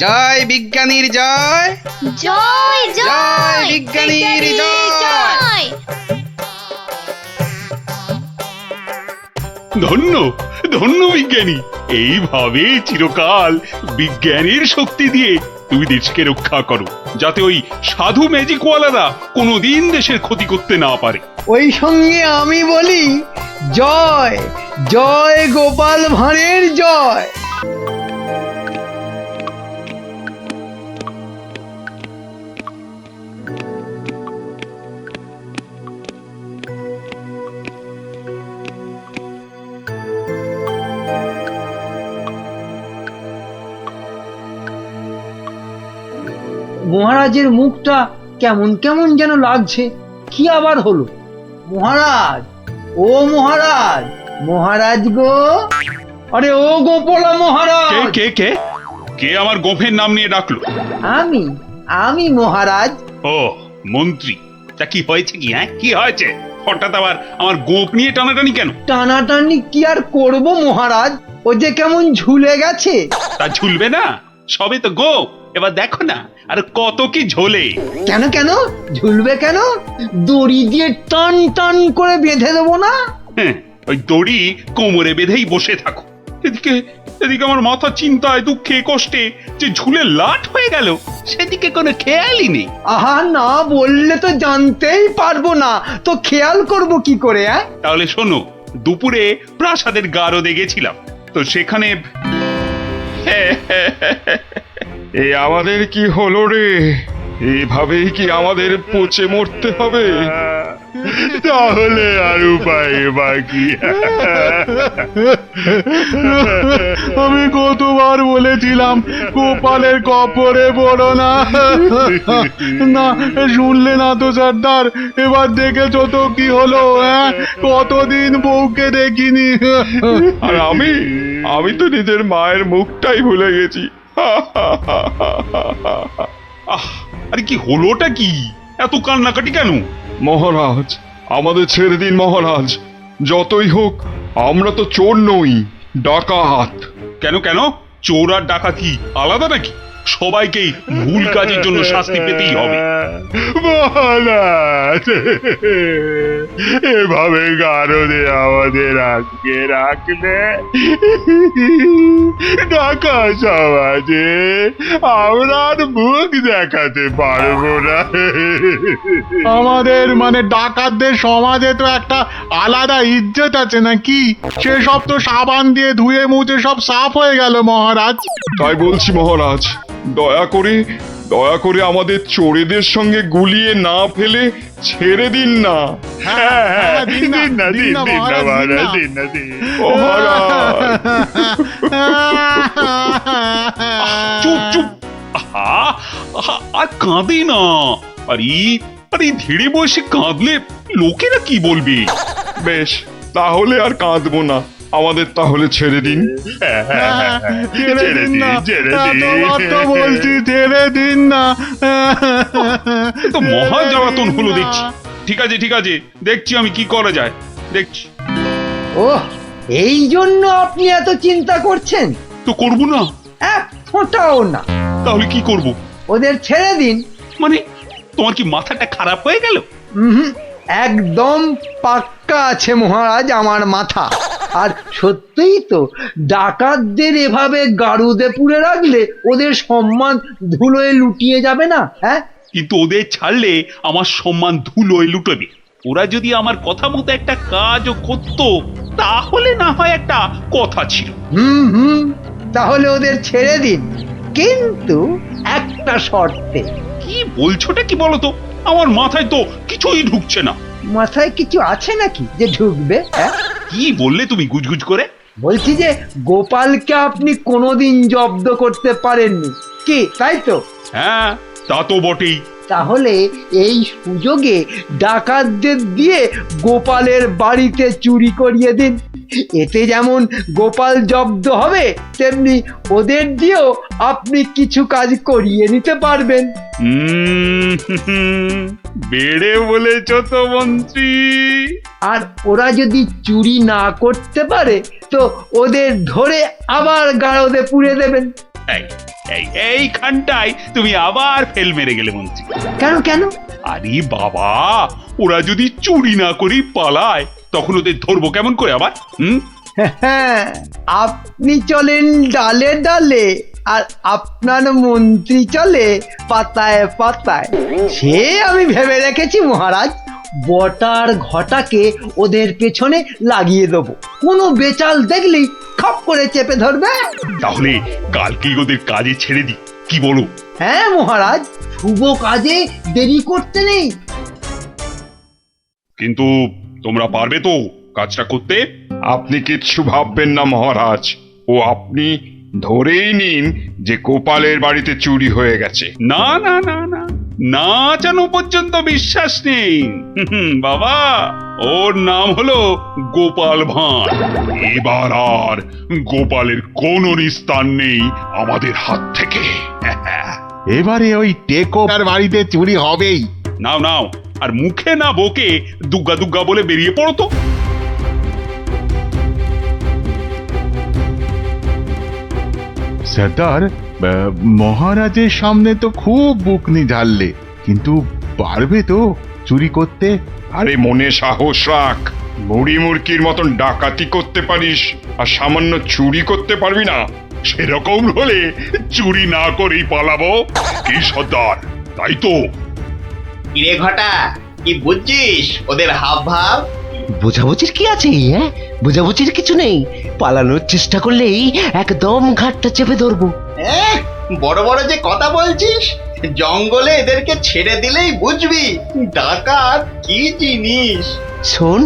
E: জয় বিজ্ঞানীর জয়,
B: জয়
E: জয় বিজ্ঞানীর জয়।
A: ধন্য ধন্য বিজ্ঞানী, এইভাবে চিরকাল বিজ্ঞানের শক্তি দিয়ে তুমি দেশকে রক্ষা করো, যাতে ওই সাধু ম্যাজিকওয়ালারা কোনোদিন দেশের ক্ষতি করতে না পারে।
C: ওই সঙ্গে আমি বলি, জয় জয় গোপাল ভাঁড়ের জয়। মহারাজের মুখটা কেমন কেমন যেন লাগছে। কি আবার হলো? মহারাজ, ও মহারাজ, মহারাজ গো, আরে ও গোপালা মহারাজ।
A: কে কে কে কে আমার গোফের নাম নিয়ে ডাকলো?
C: আমি আমি মহারাজ।
A: ও মন্ত্রী, তা কি হয়েছে? কি হ্যাঁ, কি হয়েছে? হঠাৎ আবার আমার গোপ নিয়ে টানাটানি কেন?
C: টানাটানি কি আর করব মহারাজ, ও যে কেমন ঝুলে গেছে।
A: তা ঝুলবে না, সবে তো গোপ, এবার দেখো না আর কত কি ঝোলে।
C: কেন কেন ঝুলবে কেন? দড়ি দিয়ে টান টান করে বেঁধে দেবো না?
A: হ্যাঁ, ওই দড়ি কোমরে বেঁধেই বসে থাকো। এদিকে এদিকে আমার মাথা চিন্তায় দুঃখে কষ্টে যে ঝুলে লাট হয়ে গেল, সেদিকে কোনো খেয়ালই নেই।
C: আহা, না বললে তো জানতেই পারবো না, তো খেয়াল করব কি করে?
A: তাহলে শোনো, দুপুরে প্রাসাদের গারদে গেছিলাম, তো সেখানে
J: এ আমাদের কি হলো রে? এভাবেই কি আমাদের পচে মরতে হবে?
H: তাহলে আর উপায় বাকি। আমি কতবার বলেছিলাম গোপালের কপরে পড়ো না, না শুনলে না তো সর্দার। এবার দেখেছো তো কি হলো? কতদিন বউকে দেখিনি।
J: আর আমি তো নিজের মায়ের মুখটাই ভুলে গেছি।
A: আহ, আরে কি হলোটা কি? এত কান্নাকাটি কেন?
J: মহারাজ, আমাদের ছেড়ে দিন মহারাজ। যতই হোক আমরা তো চোর নই, ডাকাত।
A: কেন কেন? চোর আর ডাকাতি আলাদা নাকি? সবাইকেই ভুল কাজের জন্য শাস্তি পেতেই হবে।
H: মহারাজ, এভাবে গারদে আমাদের আটকে রাখলে ঢাকা সমাজে আমরা আর মুখ দেখাতে পারবো না। আমাদের মানে ডাকাতদের সমাজে তো একটা আলাদা ইজ্জত আছে নাকি? সেসব তো সাবান দিয়ে ধুয়ে মুছে সব সাফ হয়ে গেল মহারাজ।
J: তাই বলছি মহারাজ, দয়া করে আমাদের চোরেদের সঙ্গে গুলিয়ে না ফেলে ছেড়ে দিন না।
A: চুপ চুপ, আহা, আহা, আর কাঁদে না। আরে আরে ধীরে বসে কাঁদলে লোকেরা কি বলবে?
J: বেশ, তাহলে আর কাঁদবো না, আমাদের তাহলে ছেড়ে দিন।
H: ছেড়ে দিন, বলছি ছেড়ে দিন না।
A: তো মহা জ্বালাতন হলো দেখছি। ঠিক আছে ঠিক আছে, দেখছি আমি কি করা যায়, দেখছি।
C: ওহ, এই জন্য আপনি এত চিন্তা করছেন?
A: তো করবো না?
C: এক ফোঁটাও না।
A: তাহলে কি করব?
C: ওদের ছেড়ে দিন।
A: মানে তোমার কি মাথাটা খারাপ হয়ে গেল?
C: একদম পাক্কা আছে মহারাজ আমার মাথা। আর সত্যিই তো, ডাকাতদের এভাবে গারুদে পুরে রাখলে ওদের সম্মান ধুলোয় লুটিয়ে যাবে না? হ্যাঁ,
A: কিন্তু ওদের ছাড়লে আমার সম্মান ধুলোয় লুটবে। ওরা যদি আমার কথা মতো একটা কাজও করতো, তাহলে না হয় একটা কথা ছিল।
C: তাহলে ওদের ছেড়ে দিন, কিন্তু একটা শর্তে।
A: কি বলছোটা কি বলতো? আমার মাথায় তো কিছুই ঢুকছে না।
C: মাথায় কিছু আছে নাকি যে ঢুকবে? হ্যাঁ,
A: কি বললে তুমি গুজগুজ করে?
C: বলছি যে গোপালকে আপনি কোনোদিন জব্দ করতে পারেননি, কি তাই তো?
A: হ্যাঁ, তা তো বটেই।
C: তাহলে এই সুযোগে ডাকাতদের দিয়ে গোপালের বাড়িতে চুরি করিয়ে দিন। এতে যেমন গোপাল জব্দ হবে, তেমনি ওদের দিয়েও আপনি কিছু কাজ করিয়ে নিতে পারবেন।
A: বেড়ে বলেছ তো মন্ত্রী।
C: আর ওরা যদি চুরি না করতে পারে তো ওদের ধরে আবার গাড়দে পুড়ে দেবেন।
A: এইখানটায় তুমি আবার ফেল মেরে গেলে মন্ত্রী।
C: কেন কেন?
A: আরে বাবা, ওরা যদি চুরি না করি পালায়, তখন ওদের ধরবো কেমন করে আবার?
C: হ্যাঁ, আপনি চলেন ডালে ডালে আর আপনার মন্ত্রী চলে পাতায় পাতায়। সে আমি ভেবে রেখেছি মহারাজ, বটার ঘটাকে ওদের পেছনে লাগিয়ে দেবো। কোনো বেচাল দেখলেই খপ করে চেপে ধরবে।
A: তাহলে কালকেই ওদের কাজে ছেড়ে দিই, কি বলো?
C: হ্যাঁ মহারাজ, শুভ কাজে দেরি করতে নেই।
A: কিন্তু তোমরা পারবে তো কাজটা করতে?
J: আপনি কিচ্ছু ভাববেন না মহারাজ, ও আপনি ধরেই নিন যে গোপালের বাড়িতে চুরি হয়ে গেছে।
A: না না না না, না জানো পর্যন্ত বিশ্বাস নেই। বাবা, ওর নাম হলো গোপাল ভাঁড়। এবার আর গোপালের কোনো নিস্তার নেই আমাদের হাত থেকে।
J: এবারে ওই টেকোর বাড়িতে চুরি হবেই।
A: নাও নাও, আর মুখে না বকে দুগ্গা দুগ্গা বলে বেরিয়ে পড়ো তো।
H: সর্দার, মহারাজের সামনে তো খুব বুকনি ঝাড়লে, কিন্তু পারবে তো চুরি করতে?
J: আরে মনে সাহস রাখ, মুড়ি মুরকির মতন ডাকাতি করতে পারিস আর সামান্য চুরি করতে পারবি না?
A: সেরকম হলে চুরি না করেই পালাবো। কি সর্দার, তাই তো?
I: কিরে ঘটা, কি বুঝছিস ওদের হাব ভাব?
D: বোঝাবুঝির কি আছে? হ্যাঁ, বোঝাবুঝির কিছু নেই। পালানোর চেষ্টা করলেই একদম ঘাটটা চেপে ধরবো।
I: বড় বড় যে কথা বলছিস, জঙ্গলে এদেরকে ছেড়ে দিলেই বুঝবি ডাকাত কি জিনিস।
D: শোন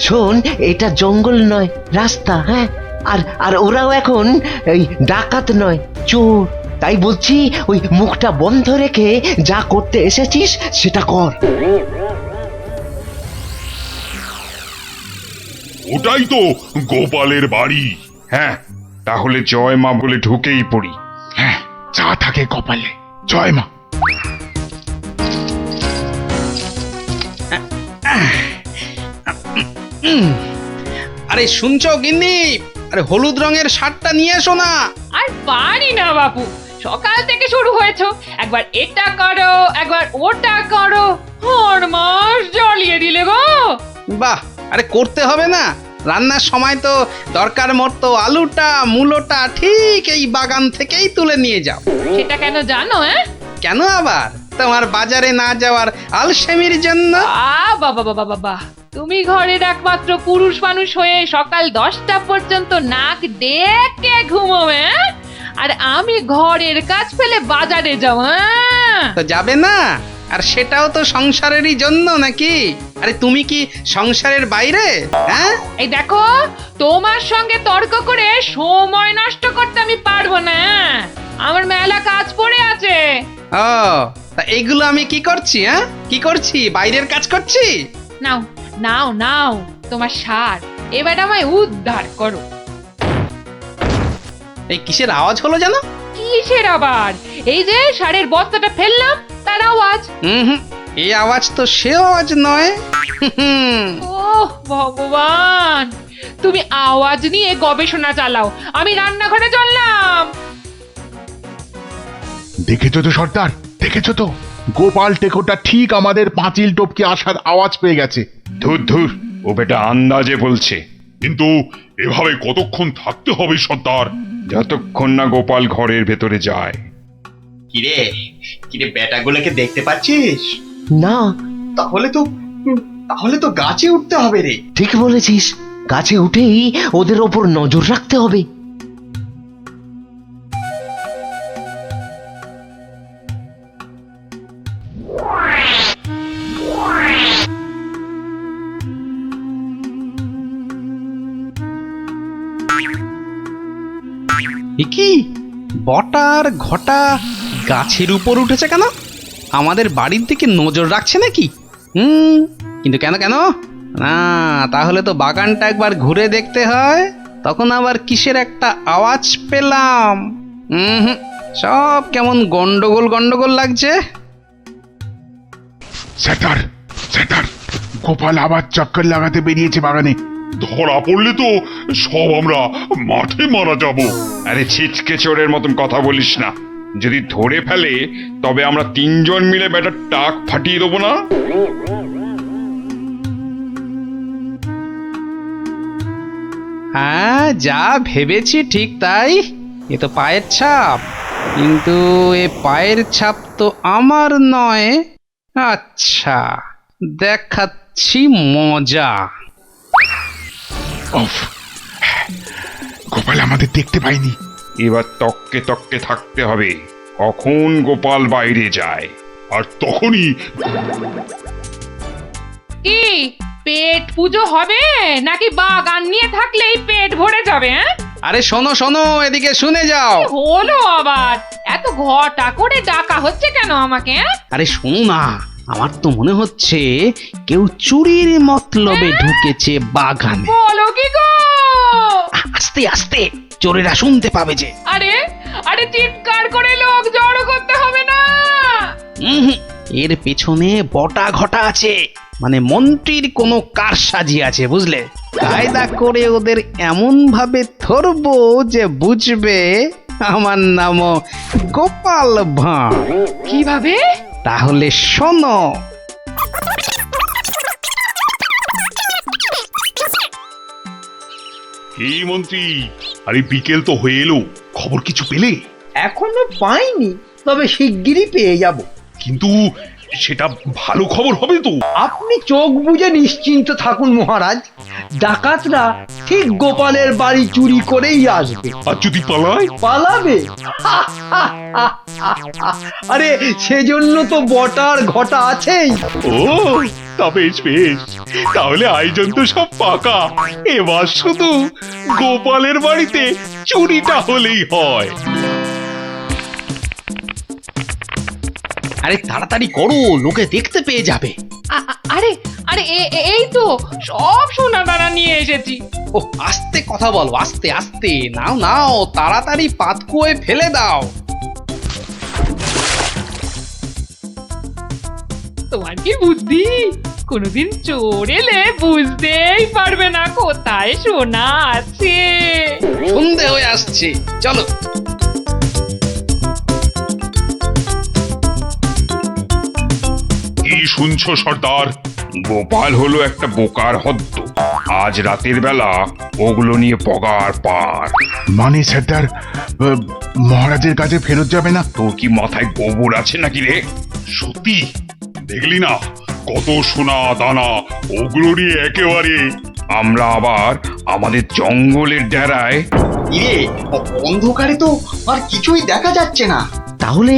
D: শোন, এটা জঙ্গল নয়, রাস্তা। হ্যাঁ, আর আর ওরাও এখন এই ডাকাত নয়, চোর। তাই বলছি, ওই মুখটা বন্ধ রেখে যা করতে এসেছিস সেটা কর।
A: ওটাই তো গোপালের বাড়ি।
J: হ্যাঁ, তাহলে জয় মা বলে ঢুকেই পড়ি। হ্যাঁ, যা থাকে কপালে, জয় মা।
E: আরে শুনছো গিন্নি, আরে হলুদ রঙের শার্টটা নিয়ে এসো না।
G: আর পারি না বাবু, সকাল থেকে শুরু হয়েছো, একবার এটা করো একবার ওটা করো, হরমাস জ্বালিয়ে দিলে গো।
E: বাহ, আরে করতে হবে না, রান্নার সময় তো দরকার মতো আলুটা মূলোটা ঠিক এই বাগান থেকেই তুলে নিয়ে যাও।
G: সেটা কেন জানো?
E: কেন আবার? তোমার বাজারে না যাওয়ার আলসেমির জন্য।
G: বাবা বাবা বাবা, তুমি ঘরের একমাত্র পুরুষ মানুষ হয়ে সকাল 10টা পর্যন্ত নাক ডেকে ঘুমোবে, আর আমি ঘরের কাজ ফেলে বাজারে যাও।
E: তো যাবে না? আর সেটাও তো সংসারেরই জন্য নাকি? আরে তুমি কি সংসারের বাইরে? হ্যাঁ,
G: এই দেখো, তোমার সঙ্গে তর্ক করে সময় নষ্ট করতে আমি পারবো না। আমার মেলা কাজ পড়ে আছে।
E: ও, তা এইগুলো আমি কি করছি? হ্যাঁ, কি করছি? বাইরের কাজ করছি?
G: নাও নাও নাও তোমার সার, এবার আমায় উদ্ধার করো।
E: এই কিসের আওয়াজ হলো জানো?
G: কিসের আবার? এই যে সারের বস্তাটা ফেললাম তার আওয়াজ।
E: হুম, এই আওয়াজ তো সে আওয়াজ নয়।
G: ওহ ভগবান, তুমি আওয়াজ নিয়ে গবেষণা চালাও, আমি রান্নাঘরে চললাম।
H: দেখেছো তো সর্দার, দেখেছো তো? গোপাল টেকোটা ঠিক আমাদের পাঁচিল টপকে আসার আওয়াজ পেয়ে গেছে।
J: ধুর ধুর, ও বেটা আন্দাজে বলছে।
A: কিন্তু এভাবে কতক্ষণ থাকতে হবে সর্দার?
J: যতক্ষণ না গোপাল ঘরের ভেতরে যায়।
I: কিরে কিরে, বেটাগুলোকে দেখতে পাচ্ছিস?
D: না।
I: তাহলে তো গাছে উঠতে হবে রে।
D: ঠিক বলেছিস, গাছে উঠেই ওদের ওপর নজর রাখতে হবে।
E: কি বটার ঘটা গাছের উপর উঠেছে কেন? আমাদের বাড়ির দিকে নজর রাখছে নাকি? কিন্তু কেন কেন না, তাহলে তো বাগানটা একবার ঘুরে দেখতে হয়। তখন আবার কিসের একটা আওয়াজ পেলাম। সব কেমন গন্ডগোল গন্ডগোল লাগছে।
H: স্যার স্যার, গোপাল আবার চক্কর লাগাতে বেরিয়েছে বাগানে।
A: ধরা পড়লে তো সব আমরা মাঠে মারা যাব।
M: আরে ছিচকে চোরের মতন কথা বলিস না। যদি ধরে ফেলে তবে আমরা তিনজন মিলে ব্যাটার টাক ফাটিয়ে দেবো না?
E: হ্যাঁ, যা ভেবেছি ঠিক তাই। এ তো পায়ের ছাপ, কিন্তু এ পায়ের ছাপ তো আমার নয়। আচ্ছা, দেখাচ্ছি মজা।
H: গোপাল আমাদের দেখতে পাইনি।
M: এবার তককে তককে থাকতে হবে কখন গোপাল বাইরে যায়,
A: আর তখনই
G: কি পেট পুজো হবে নাকি বাগান নিয়ে থাকলেই পেট ভরে যাবে?
E: আরে শোনো শোনো, এদিকে শুনে যাও।
G: হলো আবার এত ঘটা করে ডাকা হচ্ছে কেন আমাকে?
E: আরে শোনো না, আমার তো মনে হচ্ছে কেউ চুরির মতলবে ঢুকেছে বাগানে।
G: বলো কি গো?
E: আস্তে আস্তে, চোরেরা শুনতে পাবে যে।
G: আরে আরে চিৎকার করে লোক জড়ো করতে হবে না।
E: এর পেছনে বটা ঘটা আছে, মানে মন্ত্রীর কোনো কারসাজি আছে, বুঝলে? কায়দা করে ওদের এমন ভাবে ধরবো যে বুঝবে আমার নাম গোপাল ভাঁড়।
G: কিভাবে?
E: তাহলে শোনো।
A: এই মন্ত্রী, আরে বিকেল তো হয়ে এলো, খবর কিছু পেলে?
C: এখনো পাইনি, তবে শিগগিরই পেয়ে যাব।
A: কিন্তু সেটা ভালো খবর হবে তো?
C: আপনি চোখ বুজে নিশ্চিন্ত থাকুন মহারাজ, ডাকাতরা ঠিক গোপালের বাড়ি চুরি করেই আসবে।
A: আর যদি পালায়?
C: পালাবে? আরে সেজন্য তো বটার ঘটা আছেই।
A: ও, তা বেশ বেশ, তাহলে আয়োজন তো সব পাকা। এবার শুধু গোপালের বাড়িতে চুরিটা হলেই হয়।
E: আরে তাড়াতাড়ি করো, লোকে দেখতে পেয়ে যাবে।
G: আরে আরে এই তো সব সোনা দানা নিয়ে এসেছি।
E: ও আস্তে কথা বলো, আস্তে আস্তে। নাও নাও, তাড়াতাড়ি পাতকুয়োয় ফেলে দাও।
G: তোমার কি বুদ্ধি? কোনোদিন চোর এলে বুঝতেই পারবে না কোথায় সোনা আছে।
E: সন্ধে হয়ে আসছে, চলো।
A: কি শুনছো সর্দার?
M: গোপাল হলো একটা বোকার হদ্দ। আজ রাতের বেলা ওগুলো নিয়ে পগার পার।
H: মানে স্যার, মহারাজের কাছে ফেরত যাবে না?
M: তোর কি মাথায় গোবর আছে নাকি রে?
A: সত্যি দেখলি না কত সোনা দানা, ওগুলো নিয়ে একেবারে।
M: আমরা আবার আমাদের জঙ্গলের ডেরায়।
L: ইরে, অন্ধকারে তো আর কিছুই দেখা যাচ্ছে না।
D: তাহলে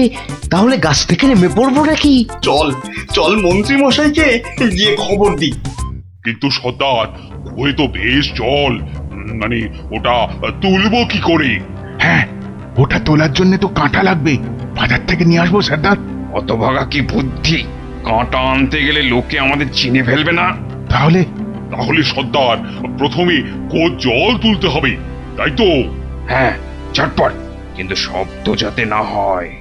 D: তাহলে গাছ থেকে নেমে পড়বো নাকি?
L: চল চল মন্ত্রী মশাইকে গিয়ে খবর দি।
A: কিন্তু সর্দার, ওই তো বেশ জল, মানে ওটা তুলবো কি করে?
H: হ্যাঁ, ওটা তোলার জন্য তো কাঁটা লাগবে, বাজার থেকে নিয়ে আসবো সর্দার।
M: অত ভাগা কি বুদ্ধি? কাঁটা আনতে গেলে লোকে আমাদের চিনে ফেলবে না?
H: তাহলে
A: তাহলে সর্দার, প্রথমে জল তুলতে হবে, তাই তো?
M: হ্যাঁ, ঝটপট, কিন্তু শব্দ যাতে না হয়।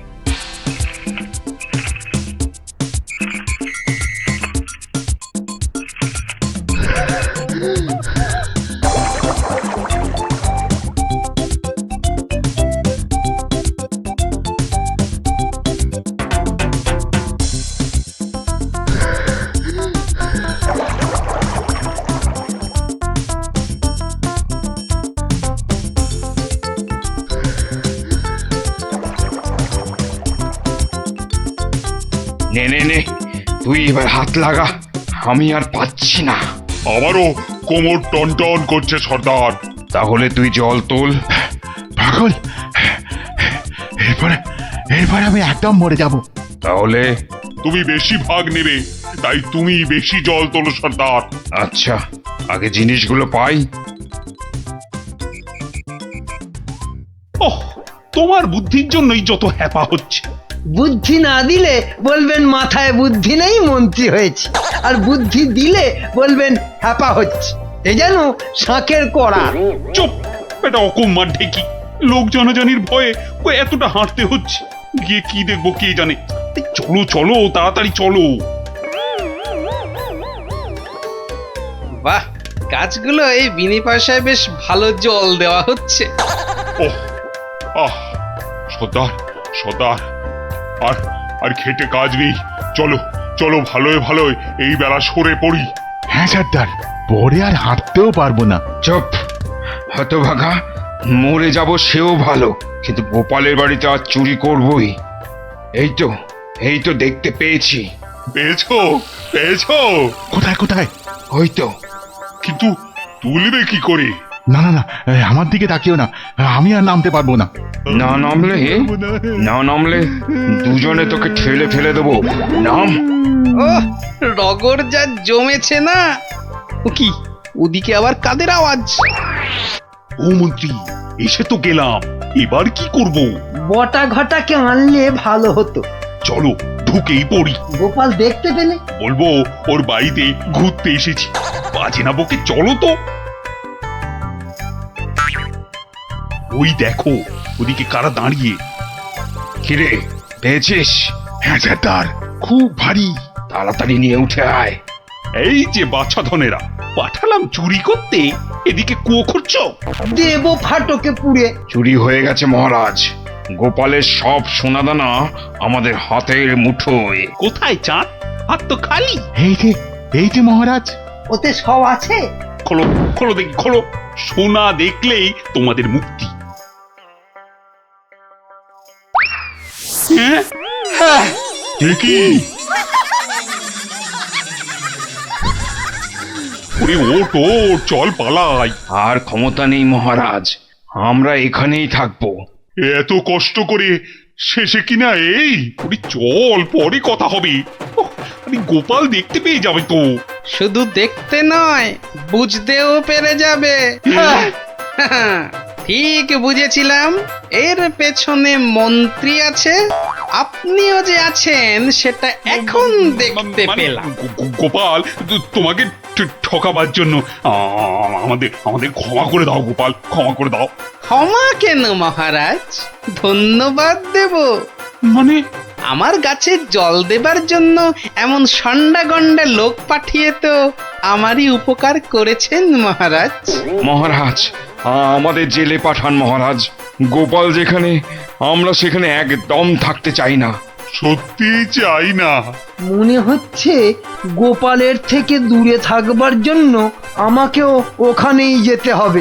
M: নে নে নে, তুই এবার হাত লাগা, আমি আর পাচ্ছি না।
A: আমারও কোমর টন টন করছে সর্দার।
M: তাহলে তুই জল তোল।
H: পাগল, এরপর আমি একদম মরে যাব।
M: তাহলে
A: তুমি বেশি ভাগ নেবে, তাই তুমি বেশি জল তোলো সর্দার।
M: আচ্ছা, আগে জিনিসগুলো পাই।
A: ওহ, তোমার বুদ্ধির জন্যই যত হ্যাপা হচ্ছে।
C: বুদ্ধি না দিলে বলবেন মাথায় বুদ্ধি নেই, মন্ত্রী হয়েছে, আর বুদ্ধি দিলে বলবেন হ্যাপা হচ্ছে। এ যেন শাঁখের কড়া।
A: চুপ, এটা অকম্মার ঢেকি। লোক জনজানির ভয়ে এতটা হাঁটতে হচ্ছে, গিয়ে কি দেখবো কে জানে। চলো চলো, তাড়াতাড়ি চলো।
E: বাহ, গাছগুলো এই বিনি পয়সায় বেশ ভালো জল দেওয়া হচ্ছে।
H: ওহ আহ সর্দার সর্দার, আর আর খেটে কাজ নেই, চলো চলো ভালোই ভালোই এই বেলা সরে পড়ি।
J: হ্যাঁ সর্দার, পরে আর হাঁটতেও পারবো না।
M: চুপ, হতভাগা, মরে যাব সেও ভালো, কিন্তু গোপালের বাড়িতে আজ চুরি করবই। এই তো দেখতে পেয়েছি।
H: পেয়েছো পেয়েছো?
J: কোথায় কোথায়?
M: ওই তো।
H: কিন্তু তুলবে কি করে?
J: না না না, আমার দিকে তাকিও না, আমি আর নামতে পারবো না।
M: না নামলে দুজনে তোকে ঠেলে ফেলে দেবো। নাম।
E: ওহ, রগর যা জমেছে না। ও কি, ওদিকে আবার কাদের আওয়াজ?
A: ও মন্ত্রী, এসে তো গেলাম, এবার কি করব?
C: বটা ঘটাকে আনলে ভালো হতো।
A: চলো ঢুকেই পড়ি।
C: গোপাল দেখতে পেলে
A: বলবো ওর বাড়িতে ঘুরতে এসেছি। বাজে না বকে, চলো তো। ওই দেখো, ওদিকে কারা দাঁড়িয়ে।
M: কিরে, পেয়েছিস?
H: হ্যাঁ সর্দার, খুব ভারী।
M: তাড়াতাড়ি নিয়ে উঠে আয়।
A: এই যে বাছা ধনেরা, পাঠালাম চুরি করতে, এদিকে কুয়ো খুঁড়ছো।
C: দেব ফাটকে পুড়ে।
M: চুরি হয়ে গেছে মহারাজ, গোপালের সব সোনাদানা আমাদের হাতের মুঠোয়।
A: কোথায় চাঁদ? হাত তো খালি।
J: এই যে মহারাজ।
C: ওতে সব আছে।
A: খোলো খোলো দেখি, খোলো। সোনা দেখলেই তোমাদের মুক্তি। হ্যাঁ,
H: কি?
A: ওরে ওঠ ওঠ, চল পালাই।
M: আর ক্ষমতা নেই মহারাজ, আমরা এখানেই থাকবো।
H: এত কষ্ট করে শেষে কিনা এই?
A: ওরে চল, পরে কথা হবে। ওহ, আরে গোপাল দেখতে পেয়ে যাবে তো।
E: শুধু দেখতে নয়, বুঝতেও পেরে যাবে। ঠিক বুঝেছিলাম, এর পেছনে মন্ত্রী আছে, আপনিও যে আছেন সেটা এখন দেখতে পেলাম।
A: গোপাল, তোমাকে ঠকাবার জন্য আমাদের ক্ষমা করে দাও গোপাল, ক্ষমা করে দাও।
E: ক্ষমা কেন মহারাজ, ধন্যবাদ দেব।
A: মানে?
E: আমার গাছে জল দেবার জন্য এমন সন্ডা গন্ডা লোক পাঠিয়ে তো আমারই উপকার করেছেন মহারাজ।
M: মহারাজ, আমাদের জেলে পাঠান মহারাজ। গোপাল যেখানে, আমরা সেখানে একদম থাকতে চাই না।
H: সত্যি চাই না।
C: মনে হচ্ছে গোপালের থেকে দূরে থাকবার জন্য আমাকেও ওখানেই যেতে হবে।